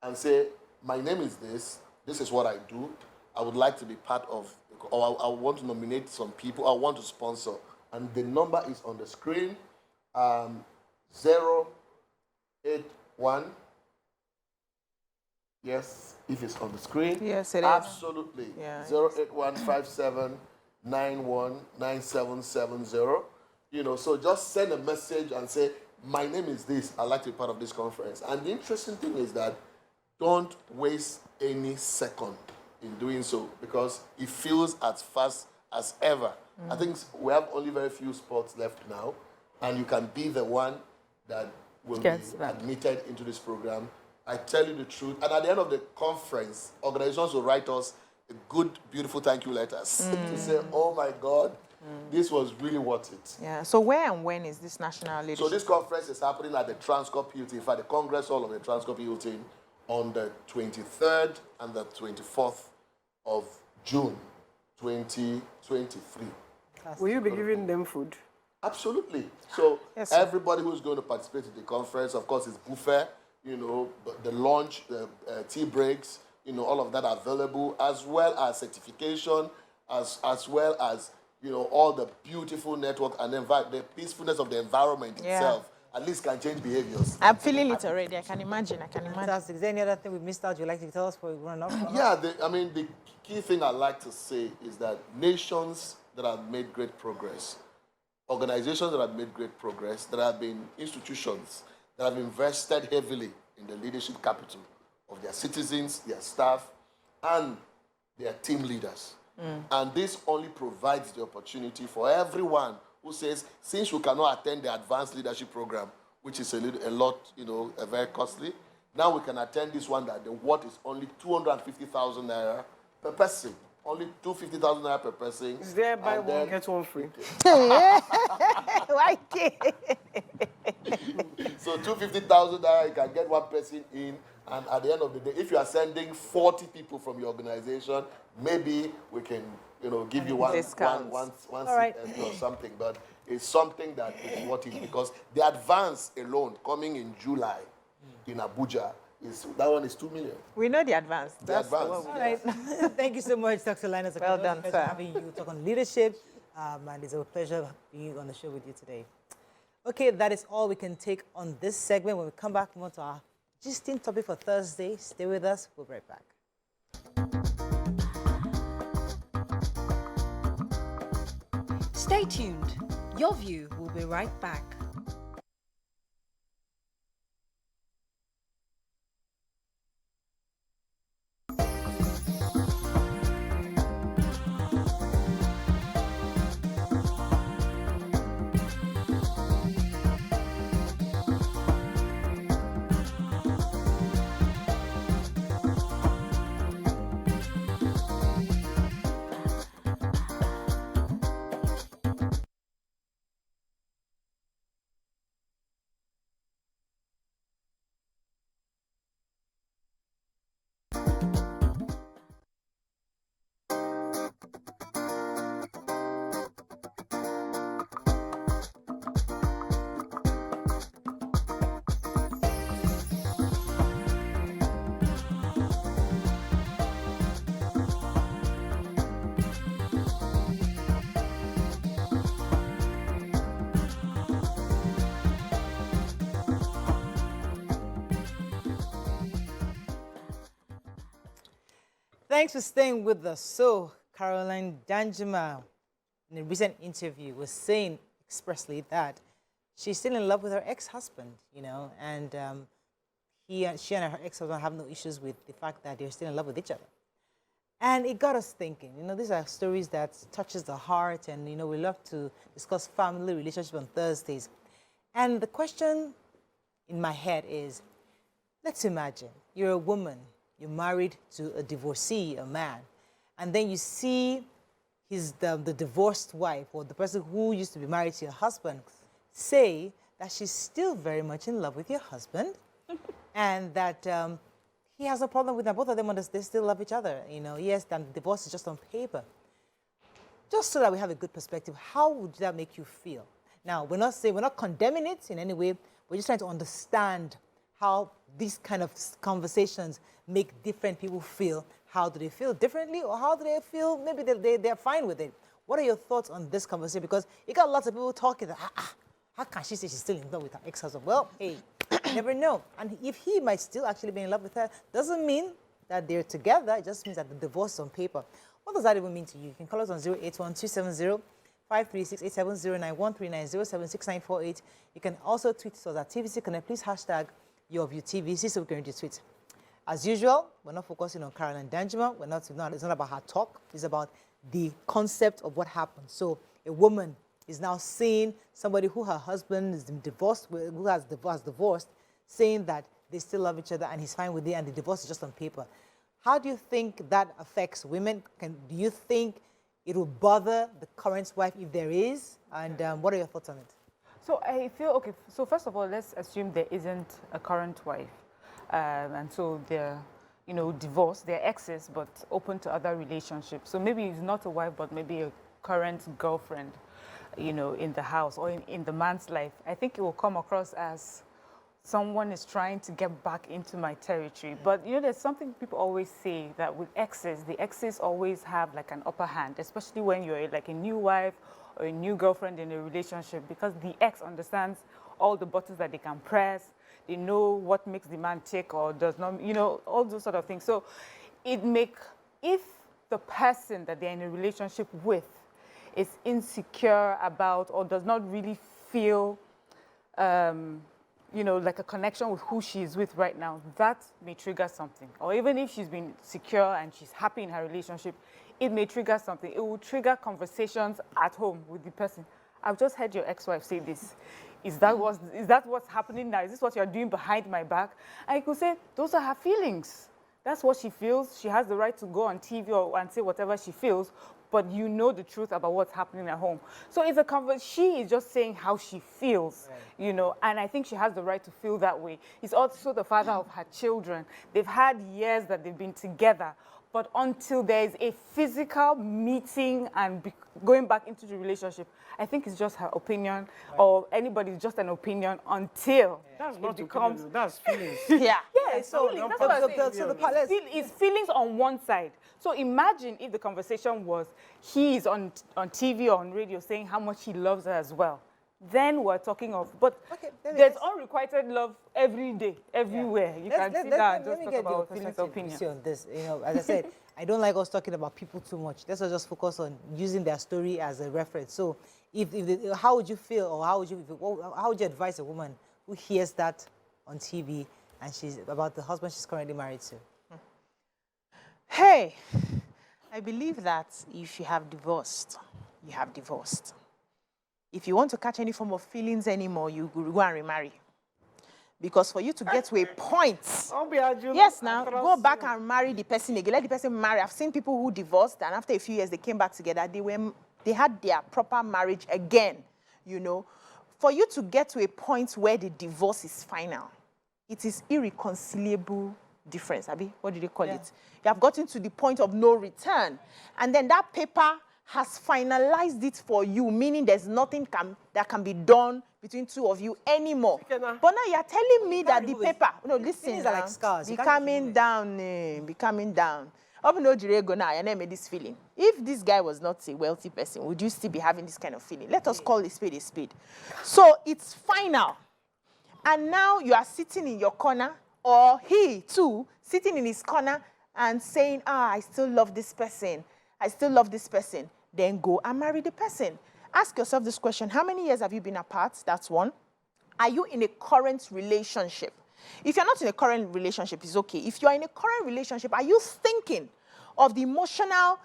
and say, my name is this is what I do, I would like to be part of, or I want to nominate some people, I want to sponsor. And the number is on the screen, 081. Yes, if it's on the screen. Yes, it is. Absolutely. Yeah, 08157919770. So just send a message and say, my name is this, I'd like to be part of this conference. And the interesting thing is that don't waste any second in doing so, because it feels as fast as ever. I think we have only very few spots left now, and you can be the one that will be admitted into this program. I tell you the truth. And at the end of the conference, organizations will write us a good, beautiful thank you letters to say, oh my God, this was really worth it. Yeah. So where and when is this national leadership? So this conference is happening at the Transcorp Hilton, in fact, the Congress Hall of the Transcorp Hilton, on the 23rd and the 24th of June, 2023. Will you be giving them food? Absolutely. So Yes, everybody who's going to participate in the conference, of course, is buffet, the lunch, the tea breaks, all of that available, as well as certification, as well as, all the beautiful network and the peacefulness of the environment itself. At least can change behaviors. I'm feeling it already. I can imagine. Fantastic. Is there any other thing we missed out you'd like to tell us before we run off? Yeah, the key thing I'd like to say is that nations that have made great progress, organizations that have made great progress, that have been institutions that have invested heavily in the leadership capital of their citizens, their staff, and their team leaders. And this only provides the opportunity for everyone who says, since we cannot attend the advanced leadership program, which is a lot, very costly, now we can attend this one that the what is only 250,000 naira per person. Only 250,000 naira per person. Is there buy one, get one free? Why can't? So 250,000 naira, you can get one person in, and at the end of the day, if you are sending 40 people from your organization, maybe we can, give you one seat or something. But it's something that is worth it, because the advance alone coming in July in Abuja, that one is 2 million. We know the advance. All right. Thank you so much, Dr. Linus. Well done, sir. Having you talk on leadership, and it's a pleasure being on the show with you today. Okay, that is all we can take on this segment. When we come back, we want to our gisting topic for Thursday. Stay with us. We'll be right back. Stay tuned. Your View will be right back. Thanks for staying with us. So, Caroline Danjuma, in a recent interview, was saying expressly that she's still in love with her ex-husband, you know, and she and her ex-husband have no issues with the fact that they're still in love with each other. And it got us thinking, you know, these are stories that touches the heart, and, you know, we love to discuss family relationships on Thursdays. And the question in my head is, let's imagine you're a woman, you're married to a divorcee, a man, and then you see the divorced wife, or the person who used to be married to your husband, say that she's still very much in love with your husband, and that he has a problem with them. Both of them, they still love each other. You know, yes, the divorce is just on paper. Just so that we have a good perspective, how would that make you feel? Now, we're not condemning it in any way. We're just trying to understand how these kind of conversations make different people feel. How do they feel differently, or how do they feel maybe they're fine with it? What are your thoughts on this conversation? Because you got lots of people talking, how can she say she's still in love with her ex-husband? Well, hey, you never know. And if he might still actually be in love with her, doesn't mean that they're together. It just means that the divorce is on paper. What does that even mean to you? You can call us on 081-270-536-8709, 139-076-948. You can also tweet us at TVC Connect. Please hashtag your view TVC so we can read your tweet. As usual, we're not focusing on Caroline Danjuma. It's not about her talk. It's about the concept of what happened. So a woman is now seeing somebody who her husband is divorced, who has divorced, saying that they still love each other and he's fine with it, and the divorce is just on paper. How do you think that affects women? Do you think it will bother the current wife if there is? And what are your thoughts on it? So I feel, okay, so first of all, let's assume there isn't a current wife. And so they're, you know, divorced, they're exes, but open to other relationships. So maybe it's not a wife, but maybe a current girlfriend, you know, in the house or in the man's life. I think it will come across as someone is trying to get back into my territory. But, you know, there's something people always say that with exes, the exes always have like an upper hand, especially when you're like a new wife or a new girlfriend in a relationship, because the ex understands all the buttons that they can press. They know what makes the man tick or does not, you know, all those sort of things. So if the person that they're in a relationship with is insecure about or does not really feel, you know, like a connection with who she is with right now, that may trigger something. Or even if she's been secure and she's happy in her relationship, it may trigger something. It will trigger conversations at home with the person. I've just heard your ex-wife say this. Is that what's happening now? Is this what you're doing behind my back? And you could say, those are her feelings. That's what she feels. She has the right to go on TV and say whatever she feels, but you know the truth about what's happening at home. So it's a she is just saying how she feels, right, you know, and I think she has the right to feel that way. He's also the father of her children. They've had years that they've been together, but until there's a physical meeting and going back into the relationship, I think it's just her opinion, right, or anybody's just an opinion until that's it not becomes... That's feelings. Yeah. Yeah, so feelings. That's what I'm saying. It's feelings on one side. So imagine if the conversation was he is on TV or on radio saying how much he loves her as well. Then we're talking of, but okay, there's unrequited love every day, everywhere. Yeah. You can sit down and just talk about feelings opinion. On this, you know, as I said, I don't like us talking about people too much. Let's just focus on using their story as a reference. So, how would you feel, or how would you advise a woman who hears that on TV and she's about the husband she's currently married to? Hey, I believe that if you have divorced, you have divorced. If you want to catch any form of feelings anymore, you go and remarry. Because for you to get to a point, yes, now, go back and marry the person again. Let the person marry. I've seen people who divorced, and after a few years, they came back together. They had their proper marriage again, you know. For you to get to a point where the divorce is final, it is irreconcilable difference. Abi, what do they call it? You have gotten to the point of no return. And then that paper has finalized it for you, meaning there's nothing that can be done between two of you anymore. But now you're telling me that the paper, no, listen, are like scars. Be coming down, be coming down. Up no Jirego now, and I made this feeling. If this guy was not a wealthy person, would you still be having this kind of feeling? Let us call a spade a spade. So it's final. And now you are sitting in your corner, or he too, sitting in his corner, and saying, I still love this person, I still love this person, then go and marry the person. Ask yourself this question: how many years have you been apart? That's one. Are you in a current relationship? If you're not in a current relationship, it's okay. If you're in a current relationship, are you thinking of the emotional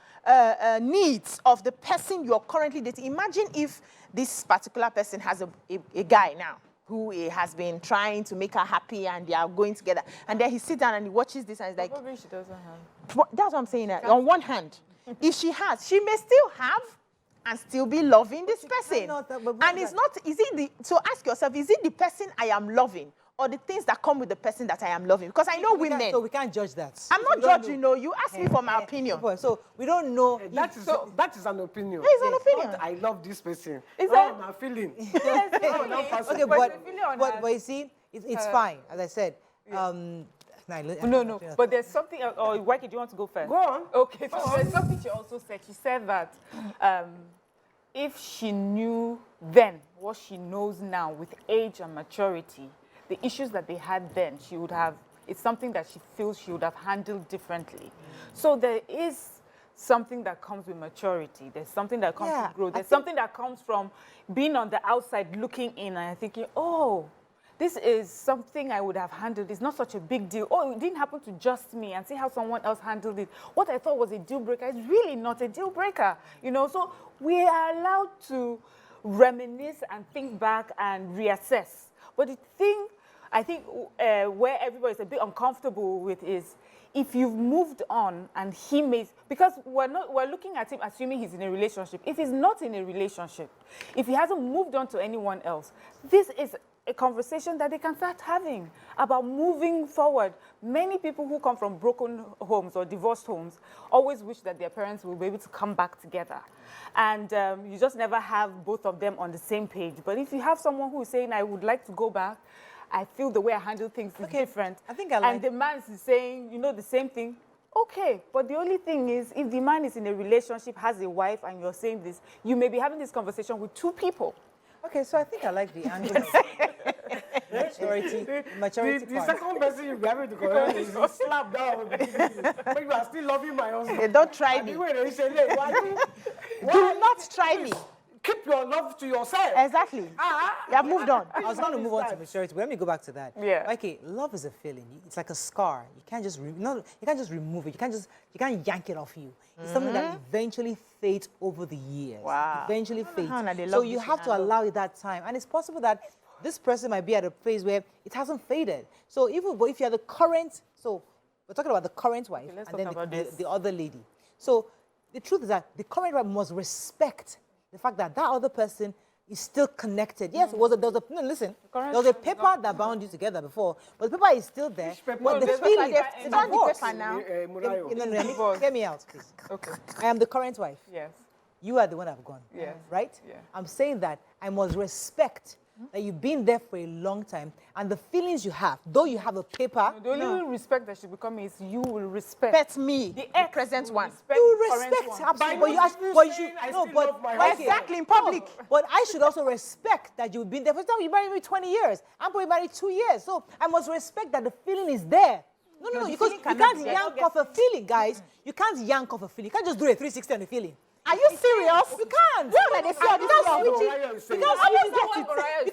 needs of the person you're currently dating? Imagine if this particular person has a guy now who has been trying to make her happy and they are going together. And then he sits down and he watches this and he's like... Probably she doesn't have. That's what I'm saying. On one hand, if she has, she may still have and still be loving this person. And it's not, so ask yourself, is it the person I am loving or the things that come with the person that I am loving? Because I know women... So we can't judge that. I'm not judging, no. You asked me for my opinion. So we don't know. That is an opinion. It's an opinion. Not, I love this person. Is that my feeling? Okay, but you see, it's fine. As I said, no. But there's something. Or Waike, do you want to go first? Go on. Okay. So there's something she also said. She said that if she knew then what she knows now with age and maturity, the issues that they had then, she would have. It's something that she feels she would have handled differently. So there is something that comes with maturity. There's something that comes with growth. There's something that comes from being on the outside looking in and thinking, oh, this is something I would have handled. It's not such a big deal. Oh, it didn't happen to just me, and see how someone else handled it. What I thought was a deal breaker is really not a deal breaker. You know, so we are allowed to reminisce and think back and reassess. But the thing I think where everybody's a bit uncomfortable with is if you've moved on and he may, because we're looking at him assuming he's in a relationship. If he's not in a relationship, if he hasn't moved on to anyone else, this is a conversation that they can start having about moving forward. Many people who come from broken homes or divorced homes always wish that their parents will be able to come back together. And you just never have both of them on the same page. But if you have someone who is saying, I would like to go back, I feel the way I handle things is different. I think I like... And the man is saying, you know, the same thing. Okay, but the only thing is, if the man is in a relationship, has a wife, and you're saying this, you may be having this conversation with two people. Okay, so I think I like the angle of maturity the second person you be having to correct is you slap down. But you are still loving my husband. Hey, don't try me. Do not try me. Keep your love to yourself. Exactly. You have moved on. I was going to move on to maturity, but let me go back to that. Yeah. Okay, love is a feeling. It's like a scar. You can't just you can't just remove it. You can't yank it off you. It's something that eventually fades over the years. Wow. Eventually fades. So you have to allow it that time. And it's possible that this person might be at a phase where it hasn't faded. So even if you're the current, so we're talking about the current wife and then the other lady. So the truth is that the current wife must respect the fact that that other person is still connected. Yes, there was a paper that bound you together before, but the paper is still there. But the feeling, it's on the paper now. Get me out, please. Okay. I am the current wife. Yes. You are the one I've gone. Yes. Right? Yeah. I'm saying that I must respect that you've been there for a long time, and the feelings you have, though you have a paper. The only respect that should become is you will respect me, the present one. You respect, absolutely. But you should, exactly, in public. But I should also respect that you've been there. For example, you married me 20 years. I'm probably married 2 years. So I must respect that the feeling is there. No, because you can't yank off a feeling, guys. You can't yank off a feeling. You can't just do a 360 on the feeling. Are you serious? You can't. Where they see all this? You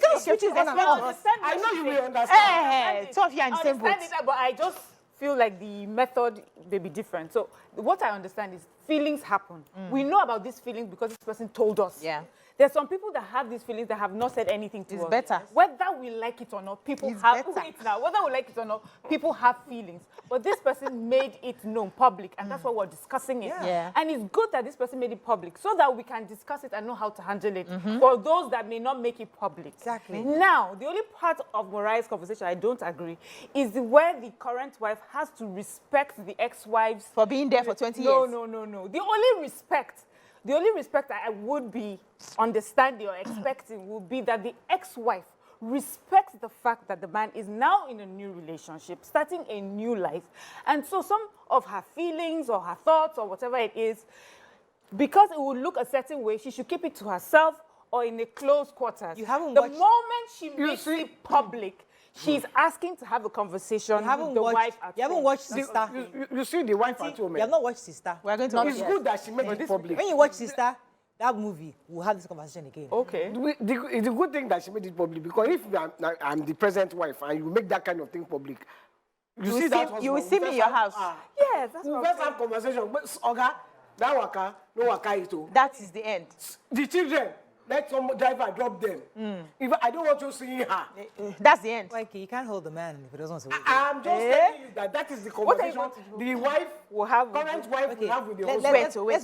can't switch it on and off. I know you will understand. Hey, two of you are in the same boat. But I just feel like the method may be different. So what I understand is feelings happen. We know about these feelings because this person told us. Yeah. There's some people that have these feelings that have not said anything to us. It's better. Whether we like it or not, people have... Wait now. Whether we like it or not, people have feelings. But this person made it known, public, and that's why we're discussing it. Yeah. And it's good that this person made it public so that we can discuss it and know how to handle it for those that may not make it public. Exactly. Now, the only part of Mariah's conversation I don't agree is where the current wife has to respect the ex-wives... For being there for 20 years. No. The only respect I would be understanding or expecting would be that the ex-wife respects the fact that the man is now in a new relationship, starting a new life. And so some of her feelings or her thoughts or whatever it is, because it will look a certain way, she should keep it to herself or in a close quarters. You haven't the watched... moment she makes it public, She's asking to have a conversation with the wife at You haven't home. watched Sister. You see the wife at home. You have not watched Sister. We're going to It's good that she made it public. When you watch Sister, that movie, we'll have this conversation again. Okay. It's a good thing that she made it public, because if I'm the present wife and you make that kind of thing public, you will see me in your house. Yes, that's We what first have conversation. But Oga, that waka, no waka it too. That is the end. The children, let some driver drop them. If I don't want you seeing her. That's the end. Like, you can't hold the man if he doesn't want to hold you. I'm just telling you that is the conversation going to do? the wife We'll have current wife will have with the husband. Wait.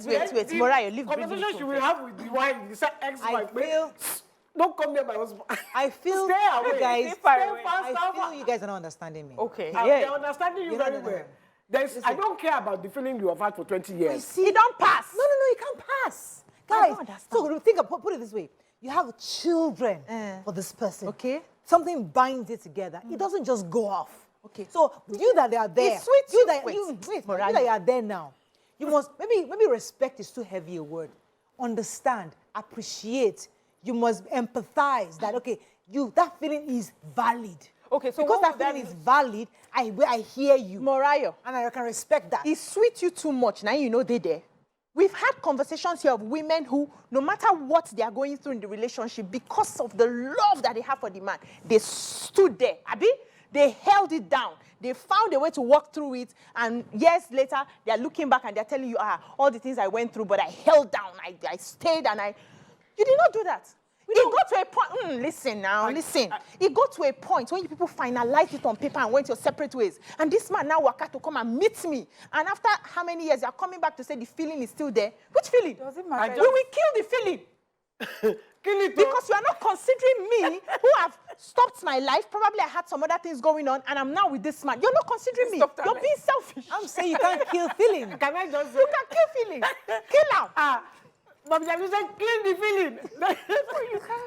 Morayo, leave Conversation she will have with the wife, the ex-wife. Don't come near my husband. I feel Stay away. you guys. Stay away. I feel you guys are not understanding me. Okay. I'm understanding you very well. no. I don't care about the feeling you have had for 20 years. It don't pass. No, you can't pass. Guys, so put it this way. You have children for this person. Okay. Something binds it together. It doesn't just go off. Okay. So you that they are there. It's sweet. You that you are there now. You must maybe respect is too heavy a word. Understand, appreciate. You must empathize that that feeling is valid. Okay, so because that feeling is valid, I hear you. Morayo, And I can respect that. it sweet you too much. Now you know they there. We've had conversations here of women who, no matter what they are going through in the relationship, because of the love that they have for the man, they stood there. Abi? They held it down. They found a way to walk through it. And years later, they are looking back and they're telling you, all the things I went through, but I held down. I stayed and You did not do that. It got to a point, listen. It got to a point when you people finalized it on paper and went your separate ways. And this man now waka to come and meet me. And after how many years, you're coming back to say the feeling is still there. Which feeling? Does it matter? We will kill the feeling. Kill it. Because you are not considering me, who have stopped my life. Probably I had some other things going on, and I'm now with this man. You're not considering me. You're being selfish. I'm saying you can't kill feelings. Can I just say? You can kill feelings. Kill them. But you said kill the feeling.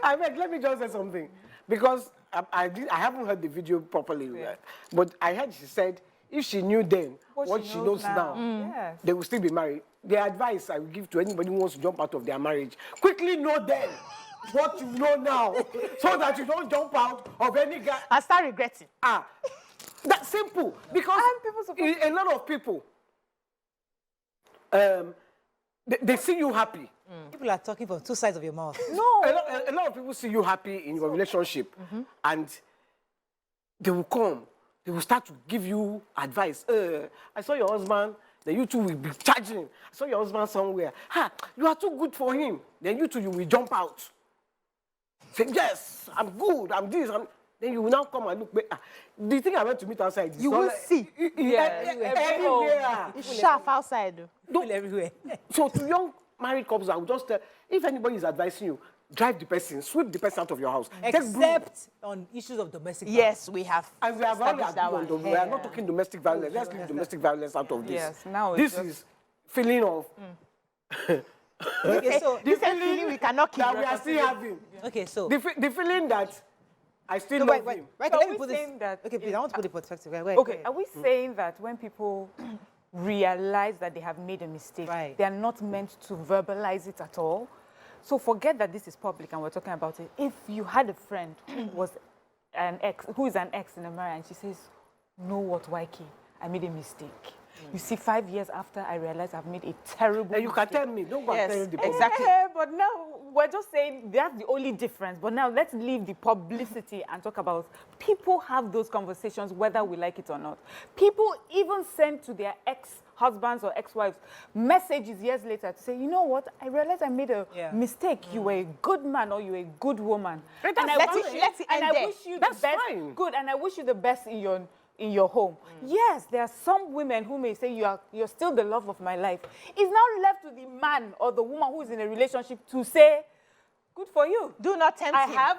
I mean, let me just say something. Because I haven't heard the video properly. Right? But I heard she said, if she knew then what she knows now, they will still be married. The advice I will give to anybody who wants to jump out of their marriage, quickly know then what you know now, so that you don't jump out of any guy. I start regretting. That's simple. Because a lot of people, they see you happy. People are talking from two sides of your mouth. No. A lot of people see you happy in your relationship, and they will come. They will start to give you advice. I saw your husband, then you two will be charging. I saw your husband somewhere. You are too good for him. Then you two, you will jump out. Say, yes, I'm good, I'm this. Then you will now come and look. The thing I went to meet outside. You will see. Everywhere. It's sharp outside. People everywhere. So to young married couples, I would just tell, if anybody is advising you, drive the person, sweep the person out of your house. Except on issues of domestic violence. Yes, we have. And we have already established that agreed on one. we are not talking domestic violence. Let's leave domestic violence out of this. Yes, now this is feeling of Okay, so This is feeling we cannot keep. that we are still having. okay, so The feeling that I still love him. right. So Let are me we put this. saying that Okay, please. I want to put the perspective. Okay, are we saying that when people realize that they have made a mistake, they are not meant to verbalize it at all? So forget that this is public and we're talking about it. If you had a friend who is an ex in a marriage, and she says, "Know what, YK? I made a mistake." You see, 5 years after, I realized I've made a terrible And you can mistake. tell me, don't go and tell the person. exactly. But now we're just saying that's the only difference. But now let's leave the publicity and talk about people have those conversations whether we like it or not. People even send to their ex-husbands or ex-wives messages years later to say, you know what, I realized I made a mistake. You were a good man or you were a good woman. Let it end there. Wish you That's the best. fine. Good, and I wish you the best in your home. Yes, there are some women who may say you're still the love of my life. It's now left to the man or the woman who is in a relationship to say, good for you. Do not tempt him.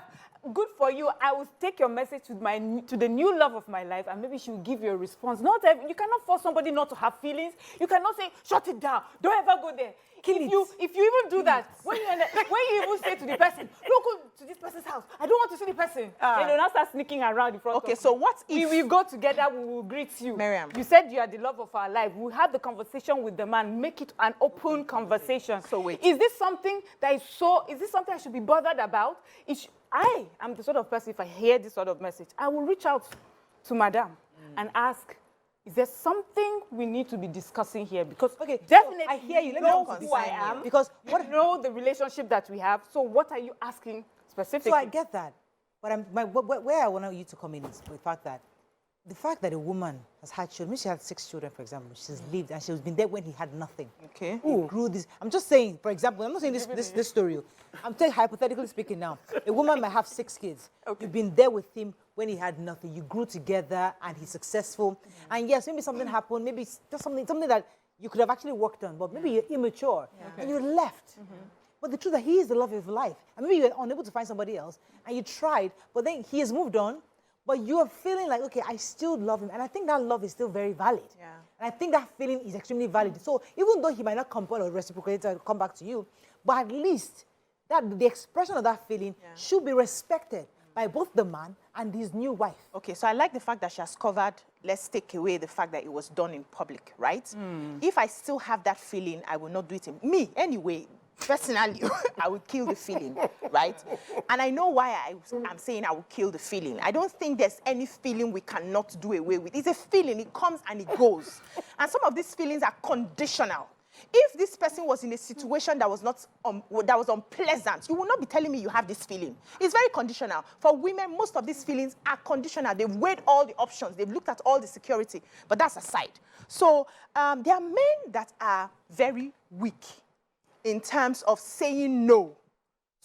Good for you. I will take your message to the new love of my life, and maybe she will give you a response. You cannot force somebody not to have feelings. You cannot say, shut it down. Don't ever go there. If you even do that, when you even say to the person, don't go to this person's house. I don't want to see the person. They will not start sneaking around in front of Okay, so what if... we go together, we will greet you. Miriam. You said you are the love of our life. We'll have the conversation with the man, make it an open conversation. So wait. Is this something that is so, is this something I should be bothered about? I am the sort of person, if I hear this sort of message, I will reach out to Madam and ask, is there something we need to be discussing here? Because definitely, I hear you. Let me know know who I am. Because what know the relationship that we have. So what are you asking specifically? So I get that, but where I want you to come in is the fact that a woman has had children. Maybe she had 6 children, for example. She's lived and she's been there when he had nothing. Okay. He grew this. I'm just saying, for example, I'm not saying this story. I'm saying hypothetically speaking now. A woman might have 6 kids. Okay. You've been there with him when he had nothing. You grew together and he's successful. And yes, maybe something happened. Maybe it's just something that you could have actually worked on, but maybe you're immature and you left. But the truth is that he is the love of your life. And maybe you're unable to find somebody else and you tried, but then he has moved on. But you are feeling like, okay, I still love him. And I think that love is still very valid. Yeah. And I think that feeling is extremely valid. So even though he might not compel or reciprocate to come back to you, but at least that the expression of that feeling should be respected by both the man and his new wife. Okay, so I like the fact that she has covered, let's take away the fact that it was done in public, right? If I still have that feeling, I will not do it. Me, anyway, personally, I would kill the feeling, right? And I know why I'm saying I will kill the feeling. I don't think there's any feeling we cannot do away with. It's a feeling, it comes and it goes. And some of these feelings are conditional. If this person was in a situation that was not that was unpleasant, you will not be telling me you have this feeling. It's very conditional. For women, most of these feelings are conditional. They've weighed all the options. They've looked at all the security. But that's aside. So there are men that are very weak in terms of saying no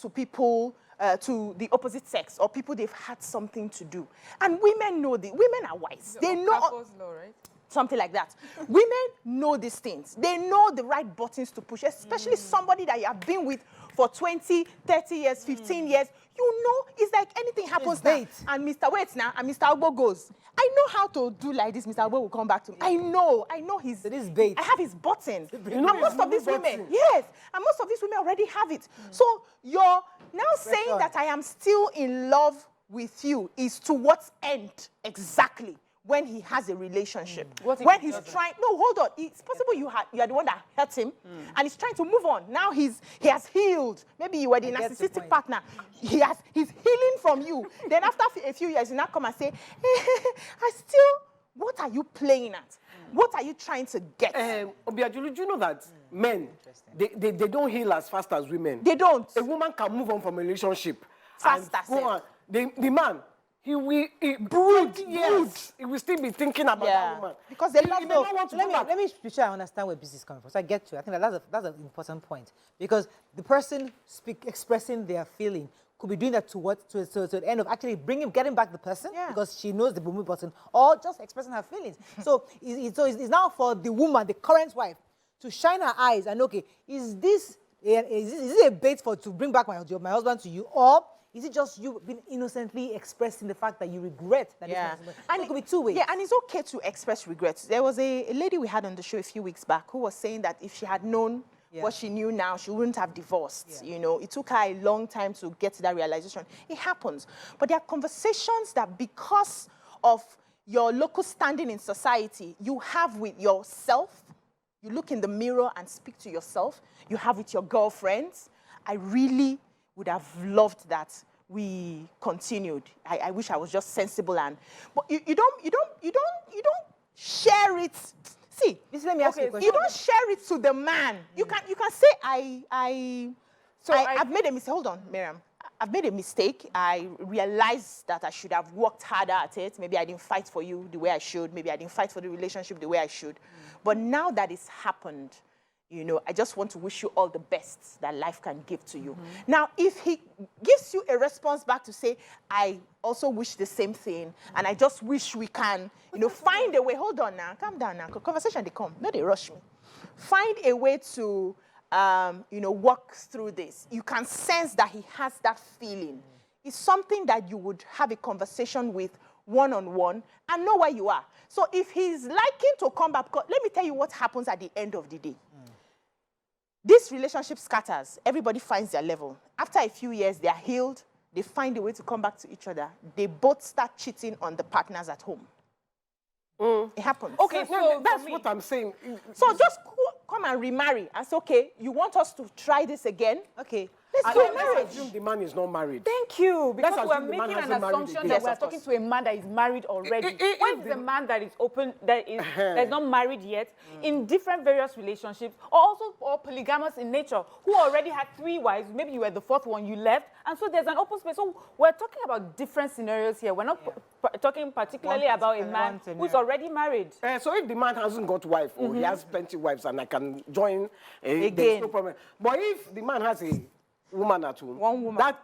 to people, to the opposite sex, or people they've had something to do. And women know this. Women are wise. They know... law, right? Something like that. Women know these things. They know the right buttons to push, especially somebody that you have been with for 20, 30 years, 15 years. You know, it's like anything happens now. And Mr. Waits now, and Mr. Ogbo goes. I know how to do like this. Mr. Ogbo will come back to me. I know his... It is bait. I have his button. And most of these women, yes, and most of these women already have it. So you're now saying that I am still in love with you is to what end exactly? When he has a relationship. When he's trying, no, hold on. It's possible you are the one that hurt him, and he's trying to move on. Now he has healed. Maybe you were the narcissistic partner. He's healing from you. Then after a few years, you now come and say, what are you playing at? What are you trying to get? Obiajulu, do you know that men, they don't heal as fast as women? They don't. A woman can move on from a relationship. Faster. The man, he will brood. He will still be thinking about that woman. Because they love no. Let me be sure I understand where business is coming from. So I get to it. I think that's an important point. Because the person expressing their feeling could be doing that to the end of actually getting back the person because she knows the boom button, or just expressing her feelings. So it's now for the woman, the current wife, to shine her eyes and okay, is this a bait to bring back my husband to you, or is it just you being innocently expressing the fact that you regret that this person? And it could be two ways. Yeah, and it's okay to express regrets. There was a lady we had on the show a few weeks back who was saying that if she had known what she knew now, she wouldn't have divorced. You know, it took her a long time to get to that realization. It happens. But there are conversations that because of your local standing in society, you have with yourself. You look in the mirror and speak to yourself. You have with your girlfriends. I really would have loved that we continued. I wish I was just sensible but you don't share it. See, let me ask you a question. You don't share it to the man. You can say I've made a mistake. Hold on, Miriam. I've made a mistake. I realized that I should have worked harder at it. Maybe I didn't fight for you the way I should. Maybe I didn't fight for the relationship the way I should. But now that it's happened, you know, I just want to wish you all the best that life can give to you. Now, if he gives you a response back to say, I also wish the same thing, and I just wish we can, you know, find a way. Hold on now. Calm down now. Conversation, they come. No, they rush me. Find a way to, you know, work through this. You can sense that he has that feeling. It's something that you would have a conversation with one-on-one and know where you are. So if he's liking to come back, let me tell you what happens at the end of the day. This relationship scatters. Everybody finds their level. After a few years, they are healed. they find a way to come back to each other, they both start cheating on the partners at home. It happens. Okay, so that's what I'm saying. So just come and remarry and say, okay, you want us to try this again? Okay. Let's do a Let's marriage. assume the man is not married. Thank you, because Let's we're assume the man making an hasn't married assumption again. that Yes, we're of talking course. to a man that is married already. if When the- the man that is open, that is not married yet, in different various relationships, or also or polygamous in nature, who already had 3 wives, maybe you were the 4th one, you left, and so there's an open space. So we're talking about different scenarios here. We're not talking particularly about a man who's already married. So if the man hasn't got wife or he has plenty wives and I can join, there's no problem. But if the man has a woman at home, One woman. that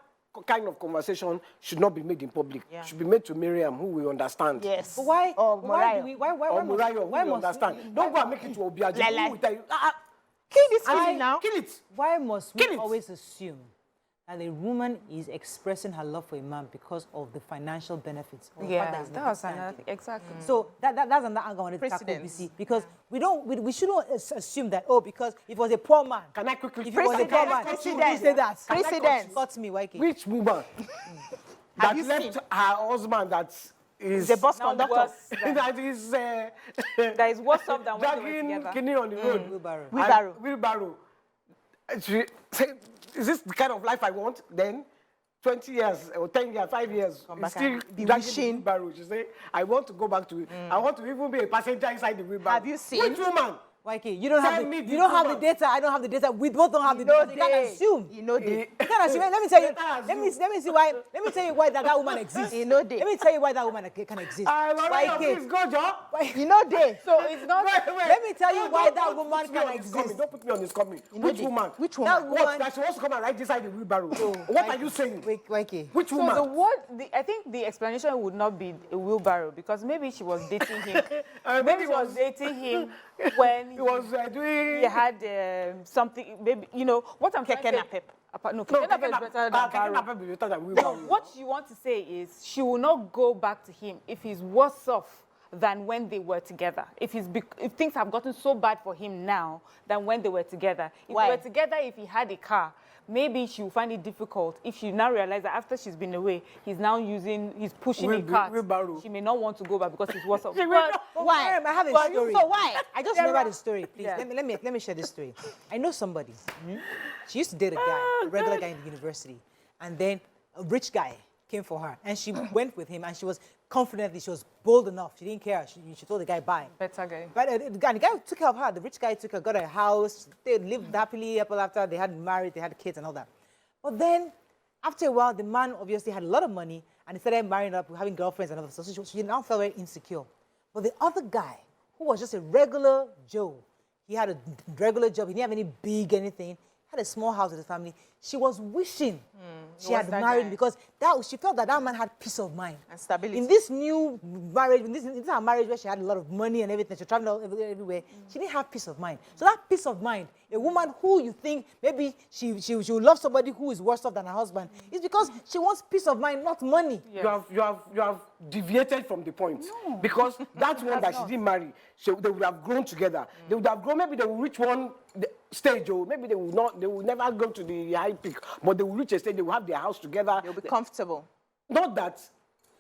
kind of conversation should not be made in public. It should be made to Miriam, who will understand. Yes. But why? Or Why do Mariah. we? Why Or must? Muriah, who Why will must? understand. Don't go and make it to Obiaji. Like- Who will tell you, Kill this feeling now. kill it. Why must Kill we it. always assume that a woman is expressing her love for a man because of the financial benefits? Or the fact that he's that not was standing? another thing. Exactly. So that's another angle I wanted to tackle, Precedence. BC, because we shouldn't assume that, oh, because if it was a poor man, Can I quickly? if it was a poor man, Precedence. you say that. Precedence. Cut me, YK. Which woman Have that you left seen? her husband that is The bus Now conductor. worse than- that is that is worse off than when they were dragging together. kidney on the road. Wheelbarrow. Wheelbarrow. Wheelbarrow. She say, is this the kind of life I want? Then 20 years or 10 years, 5 years, back still and be dragging the wishing. wheelbarrow. She say, I want to go back to it. I want to even be a passenger inside the wheelbarrow. Have you seen- Which woman? YK, you don't have Tell the me the you don't have the woman. data. I don't have the data. We both don't have the know data. You can't they- assume. You know they. You can't assume. Let me tell you. Can't Let me see why. Let me tell you why that woman exists. You know they. Let me tell you why that woman can exist. I'm already please go, Joe. You know they. So it's not. Let me tell you Don't- why don't- that don't woman put me can on this exist. coming. Don't put me on this coming. know Which the- woman? which That woman? What? woman. That she wants to come and ride inside the wheelbarrow. What are you saying? Wait, YK. Which So woman? I think the explanation would not be a wheelbarrow, because maybe she was dating him. Maybe maybe it she was was- dating him when He was doing. he had something. Maybe what I'm trying to Keke say. napep. No, No, keke napep is better than Keke barrow. napep is better than No, wheelbarrow. what you want to say is she will not go back to him if he's worse off than when they were together. If things have gotten so bad for him now than when they were together. If Why? they were together, if he had a car, maybe she will find it difficult. If she now realizes that after she's been away, he's pushing a cart. Wheelbarrow. She may not want to go back because he's worse off. Why? I have a But- story. so why? I just There remember are- the story, please. Yeah. Let me share this story. I know somebody. She used to date a guy, a regular guy in the university, and then a rich guy came for her, and she went with him, and she was bold enough. She didn't care. She told the guy bye. Better guy. But the guy took care of her. The rich guy took her, got her a house. They lived happily ever after. They had married, they had kids and all that. But then, after a while, the man obviously had a lot of money, and he started marrying up, having girlfriends and all that. So she now felt very insecure. But the other guy, who was just a regular Joe, he had a regular job. He didn't have any big anything. Had a small house with his family. She was wishing she had that married guy. because she felt that man had peace of mind. And stability. In this new marriage, in this her marriage where she had a lot of money and everything, she traveled everywhere, she didn't have peace of mind. So that peace of mind, a woman who you think maybe she will love somebody who is worse off than her husband, is because she wants peace of mind, not money. Yeah. You have deviated from the point. Because that one that she didn't marry, they would have grown together. They would have grown, maybe they will reach one stage, or maybe they will never go to the high peak, but they will reach a stage, they will have their house together. They'll be comfortable. Not that.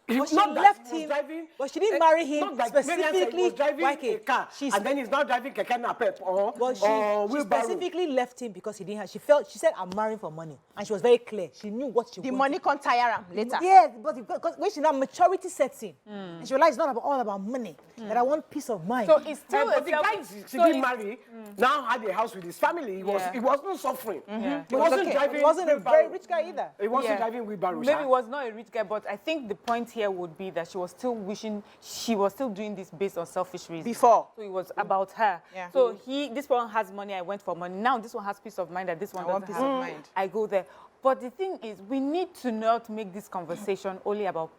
But she not that left he was him, driving, but she didn't marry him not like Mariam said, he specifically. was driving YK, a car, and then he's now driving keke napep or she wheelbarrow. specifically left him because he didn't have, she said, I'm marrying for money. And she was very clear. She knew what she The wanted. money can't tire him later. Yes, but because when she now maturity sets in, and she realized it's not all about money, that I want peace of mind. So it's still But the guy she didn't marry now had a house with his family. He wasn't suffering. He wasn't Okay, driving. he wasn't a very rich guy either. He wasn't Yeah. driving wheelbarrow. Maybe he was not a rich guy, but I think the point here would be that she was still doing this based on selfish reasons. Before. So it was about her. Yeah. So this one has money, I went for money. Now this one has peace of mind that this one I want doesn't peace of have. mind. I go there. But the thing is, we need to not make this conversation only about.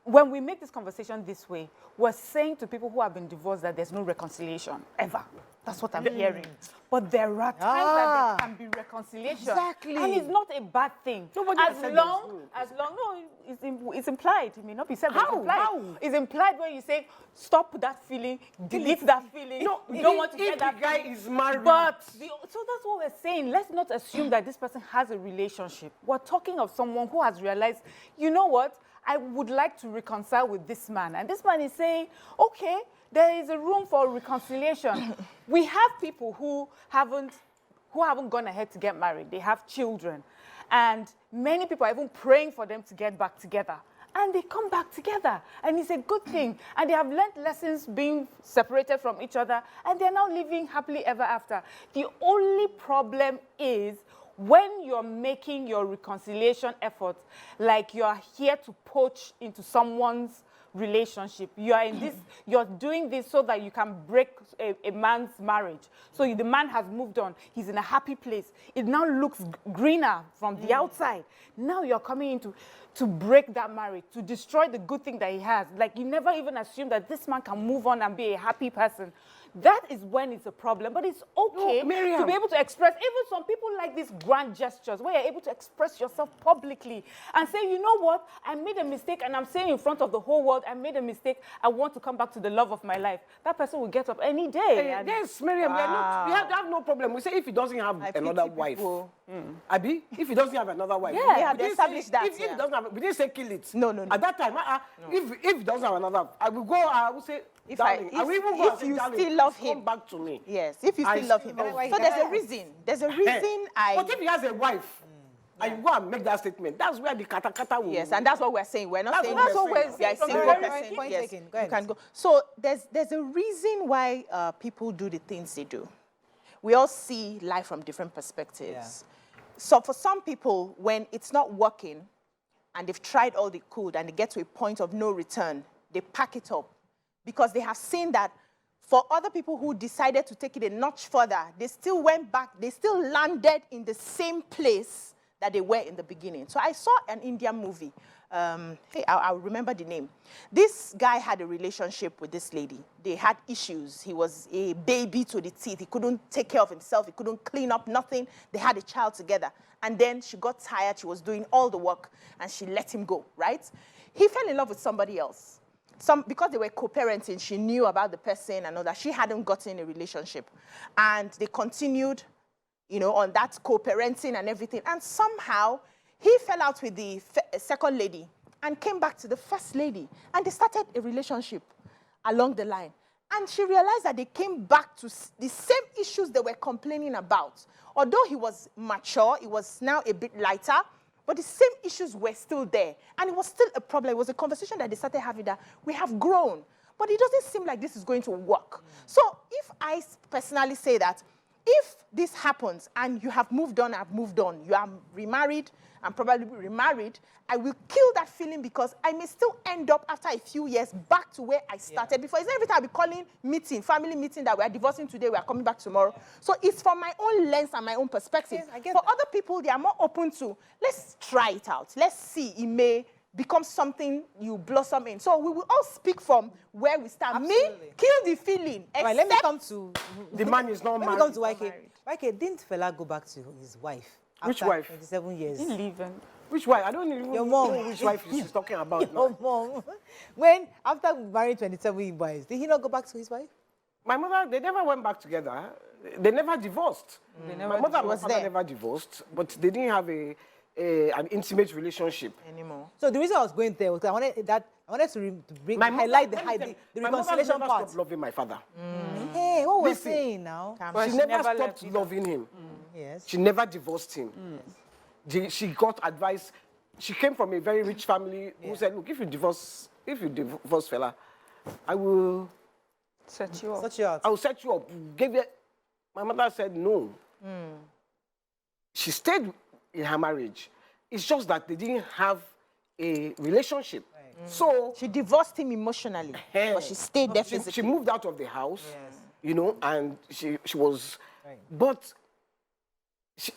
When we make this conversation this way, we're saying to people who have been divorced that there's no reconciliation, ever. That's what I'm hearing. But there are times that there can be reconciliation. Exactly. And it's not a bad thing. Nobody has said no, it's implied. It may not be said, but it's implied. How? It's implied when you say, stop that feeling, delete that feeling. No, you don't want to get that the guy feeling. is married. But, so that's what we're saying. Let's not assume that this person has a relationship. We're talking of someone who has realized, you know what, I would like to reconcile with this man. And this man is saying, okay, there is a room for reconciliation. We have people who haven't gone ahead to get married. They have children. And many people are even praying for them to get back together. And they come back together. And it's a good thing. And they have learned lessons being separated from each other. And they're now living happily ever after. The only problem is when you're making your reconciliation efforts, like you're here to poach into someone's relationship. You are in this, you're doing this so that you can break a man's marriage. So the man has moved on. He's in a happy place. It now looks greener from the outside. Now you're coming in to break that marriage, to destroy the good thing that he has. Like you never even assume that this man can move on and be a happy person. That is when it's a problem. But it's okay to be able to express. Even some people like these grand gestures where you're able to express yourself publicly and say, you know what, I made a mistake and I'm saying in front of the whole world, I made a mistake. I want to come back to the love of my life. That person will get up any day. Yes, Miriam, we have no problem. We say if he doesn't have another wife. Abi, if he doesn't have another wife. Yeah, we have established that. If he doesn't have, we didn't say kill it. No. At that time, if he doesn't have another, I will go, I will say, If you still love him, come back to me. Yes, if you still love him. So there's a reason. There's a reason But if he has a wife, and you go and make that statement, that's where the kata will. Yes, and that's what we're saying. We're not saying that's what we're saying. single person. Point Yes, taken. you can go. So there's a reason why people do the things they do. We all see life from different perspectives. So for some people, when it's not working, and they've tried all they could, and they get to a point of no return, they pack it up. Because they have seen that for other people who decided to take it a notch further, they still went back, they still landed in the same place that they were in the beginning. So I saw an Indian movie. Hey, I'll remember the name. This guy had a relationship with this lady. They had issues. He was a baby to the teeth. He couldn't take care of himself. He couldn't clean up, nothing. They had a child together. And then she got tired. She was doing all the work, and she let him go, right? He fell in love with somebody else. Because they were co-parenting, she knew about the person and all that. She hadn't gotten a relationship. And they continued, you know, on that co-parenting and everything. And somehow, he fell out with the second lady and came back to the first lady. And they started a relationship along the line. And she realized that they came back to the same issues they were complaining about. Although he was mature, he was now a bit lighter, but the same issues were still there. And it was still a problem. It was a conversation that they started having that we have grown, but it doesn't seem like this is going to work. So if I personally say that, if this happens and you have moved on, I've moved on, you are remarried and probably remarried, I will kill that feeling because I may still end up after a few years back to where I started before. It's not every time I'll be calling meeting, family meeting that we are divorcing today, we are coming back tomorrow. So it's from my own lens and my own perspective. Yes, I get For that. other people, they are more open to, let's try it out. Let's see, it may become something you blossom in. So we will all speak from where we start. Absolutely. Me, kill the feeling. All right, let me come to... The man is not Let married. me come to YK. YK, didn't Fela go back to his wife? Which after wife? 27 years. Didn't leave him. Which wife? I don't even Your mom. know which wife she's talking about. Your mom. When, after marrying 27 wives, did he not go back to his wife? My mother, they never went back together. They never divorced. My mother and my father never divorced, but they didn't have an intimate relationship anymore. So the reason I was going there was I wanted to bring My mother- highlight the my mother reconciliation never part. stopped loving my father. Hey, what we're Listen. saying now? But She never never stopped left loving him. Yes. She never divorced him. She got advice. She came from a very rich family who said, look, if you divorce fella, I will Set you up. Such you out. I will set you up. My mother said no. She stayed in her marriage. It's just that they didn't have a relationship. So She divorced him emotionally, but she stayed there she physically. moved out of the house, you know, and she was, but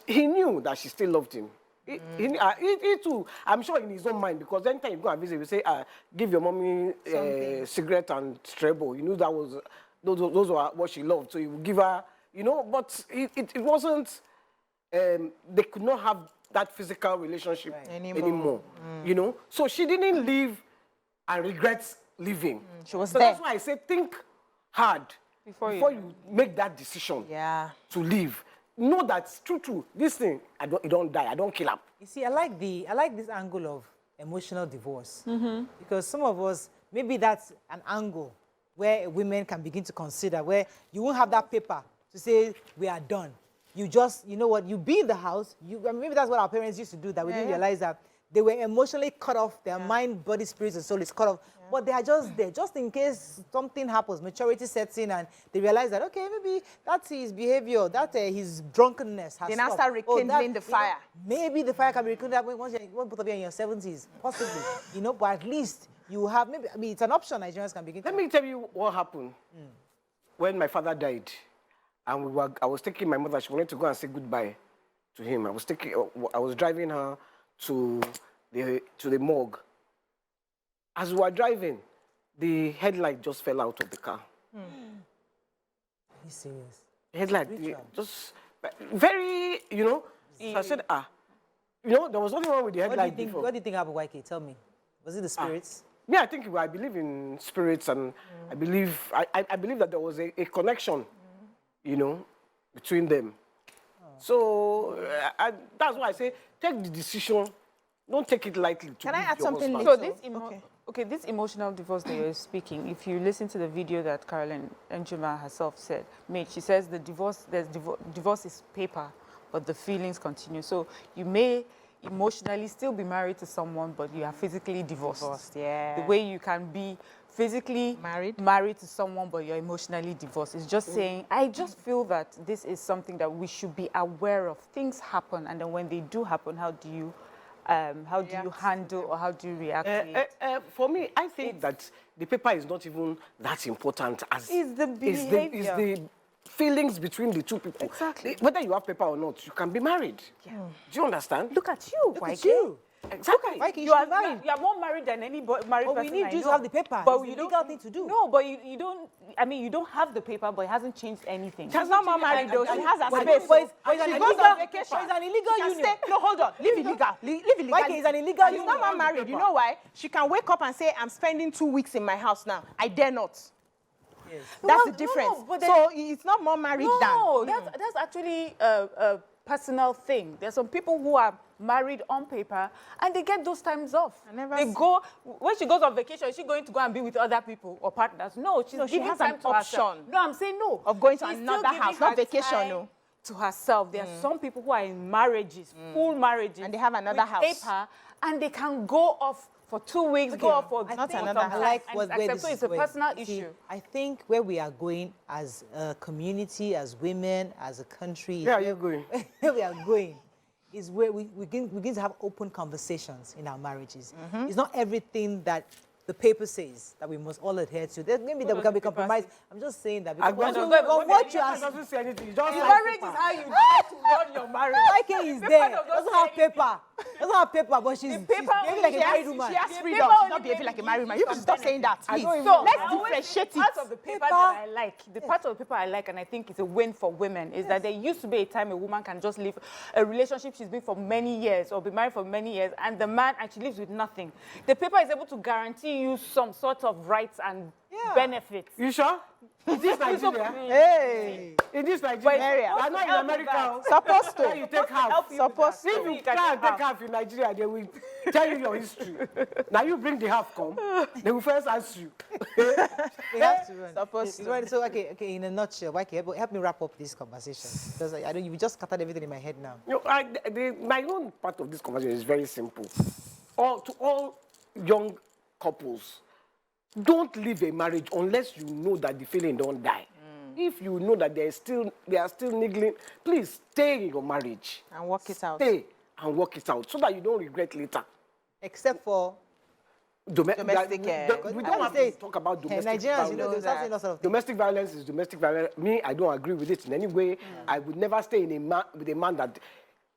he knew that she still loved him. He too, I'm sure in his own mind, because anytime you go and visit, you say, give your mommy cigarette and Strebo. You knew that was, those were what she loved. So you would give her, you know, but it wasn't, they could not have that physical relationship anymore. You know, so she didn't leave and regrets leaving. She was so there. That's why I say think hard before you make that decision to leave. Know that true. This thing, you don't die. I don't kill up. You see, I like this angle of emotional divorce because some of us, maybe that's an angle where women can begin to consider, where you won't have that paper to say we are done. You just, you know what, you be in the house. Maybe that's what our parents used to do, that we didn't realize that they were emotionally cut off. Their mind, body, spirit, and soul is cut off. But they are just there, just in case something happens, maturity sets in, and they realize that, okay, maybe that's his behavior, that his drunkenness has They now stopped. start rekindling the fire. Maybe the fire can be rekindled once both of you are in your 70s, possibly. You know, but at least you have, maybe, I mean, it's an option Nigerians can begin to. Let me tell you what happened when my father died. And I was taking my mother, she wanted to go and say goodbye to him. I was driving her to the morgue. As we were driving, the headlight just fell out of the car. Are you serious? The headlight, just very, you know. So I said, you know, there was nothing wrong with the headlight before. What do you think happened, YK? Tell me. Was it the spirits? Yeah, I believe in spirits, and I believe that there was a connection, you know, between them. So that's why I say take the decision. Don't take it lightly. Can I add something? So this emotional divorce that you're speaking, if you listen to the video that Caroline Danjuma herself made, she says the divorce is paper, but the feelings continue. So you may emotionally still be married to someone, but you are physically divorced. The way you can be physically married to someone, but you're emotionally divorced. It's just saying, I just feel that this is something that we should be aware of. Things happen, and then when they do happen, how do you handle or how do you react to it? For me, I think that the paper is not even that important as It's the behavior. It's the feelings between the two people. Exactly. Whether you have paper or not, you can be married. Yeah. Do you understand? Look at you. Look at you. Exactly. Like You are more married than any married But person we need I you to know. have the paper. But It's you the don't, legal thing to do. No, but you don't. I mean, you don't have the paper, but it hasn't changed anything. She's not more married though. She has a But space. it's She an goes illegal on vacation. It's an illegal She can union. stay. No, hold on. Live illegal. Live illegal. Like it's an illegal She's union. not more married. You know why? She can wake up and say, I'm spending 2 weeks in my house now. I dare not. Yes. That's No, the difference. no, but then- So it's not more married No, than. that's actually a personal thing. There's some people who are married on paper and they get those times off. They go when she goes on vacation. Is she going to go and be with other people or partners? No, she she giving has time an to herself. option No, I'm saying no. of going to She's another still giving house, not her vacation, time no. To herself. There are some people who are in marriages, full marriages, And they have another with house. paper, and they can go off for 2 weeks, go off for Not for another some house. time, I like and where accept. this So is it's a going. personal See, issue. I think where we are going as a community, as women, as a country, Where are you going? where we are going is where we begin to have open conversations in our marriages. It's not everything that the paper says that we must all adhere to. Maybe that we can be compromised. I'm just saying that because what you are doesn't say anything. You just The sign marriage paper. is how you get to run your marriage. YK is there. Doesn't have paper. Doesn't have paper, but she's behaving like a married woman. She has The freedom. paper She's only not behaving maybe like a married gives man. you You can some stop saying that, please. So Let's I always differentiate think it. part of the paper that I like, the part of the paper I like, and I think it's a win for women, is that there used to be a time a woman can just live a relationship she's been for many years or be married for many years, and the man actually lives with nothing. The paper is able to guarantee you some sort of rights and benefits. You sure? Is this Nigeria? Hey. Is this Nigeria? But I'm not in America. Supposed Where to. you take half. Supposed If to. you try and take half in Nigeria, they will tell you your history. Now you bring the half come, they will first ask you. We have to run. Supposed It's right. So, okay, in a nutshell, YK, help me wrap up this conversation. Because I don't, you just scattered everything in my head now. You know, my own part of this conversation is very simple. To all young couples, don't leave a marriage unless you know that the feeling don't die. If you know that they are still niggling, please stay in your marriage. And work it out. Stay and work it out so that you don't regret later. Except for Domestic, we don't have to talk about domestic Nigerians, you know, violence. there's lots of things. Domestic violence is domestic violence. Me, I don't agree with it in any way. I would never stay with a man that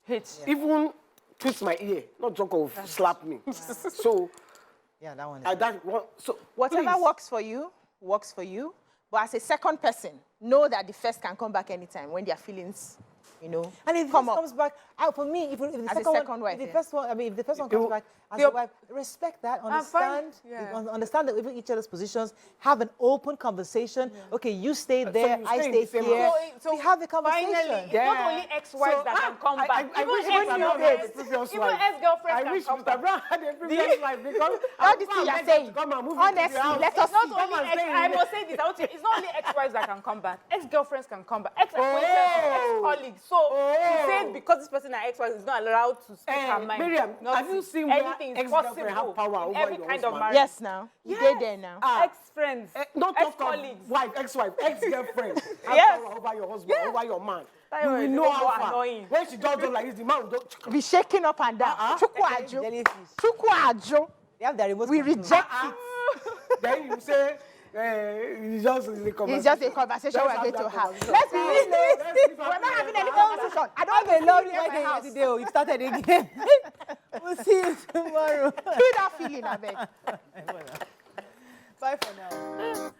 Hits. even twists my ear, not talk of slap me. So, Yeah, that one is. so Whatever please, works for you, But as a second person, know that the first can come back anytime when their feelings, you know, And if come this up. comes back, for me, if the As a second, second one, wife, if the yeah. first one, I mean, if the first one comes back as a wife, respect that, understand, understand that even each other's positions, have an open conversation. Okay, you stay there, you I stay in stay the same here. house. So We have a conversation. finally, it's not only ex-wives that can come back. I wish Mr. Brown had a previous Even wife. ex-girlfriends I can wish come Mr. back. Brown had a previous wife because All this thing you're saying, honestly, let us Not see. only I must say this. I want to, it's not only ex-wives that can come back. Ex-girlfriends can come back. Ex-acquaintances, ex-colleagues. So to say because this person are ex-wives is not allowed to speak her mind. Miriam, Not have you seen where anything is ex-girlfriend have possible power in over every your kind of husband? marriage. Yes, now. You did there now. Ex-friends, Not talk ex-colleagues. of wife, ex-wife, ex-girlfriend. Have Yes. power over your husband, over your man. That You one will is know even how more far. annoying. When she just do like this, the man will just... Be shaking up and down. Chukwu Jellyfish. Chukwu. They have their remote We control. reject it. Then you say, it's just a conversation. It's just a conversation we're going to have. Let's be real. We're not having any conversation. I don't Have a lovely have day my house. today. We've started again. We'll see you tomorrow. Kill that feeling, I beg. Bye for now.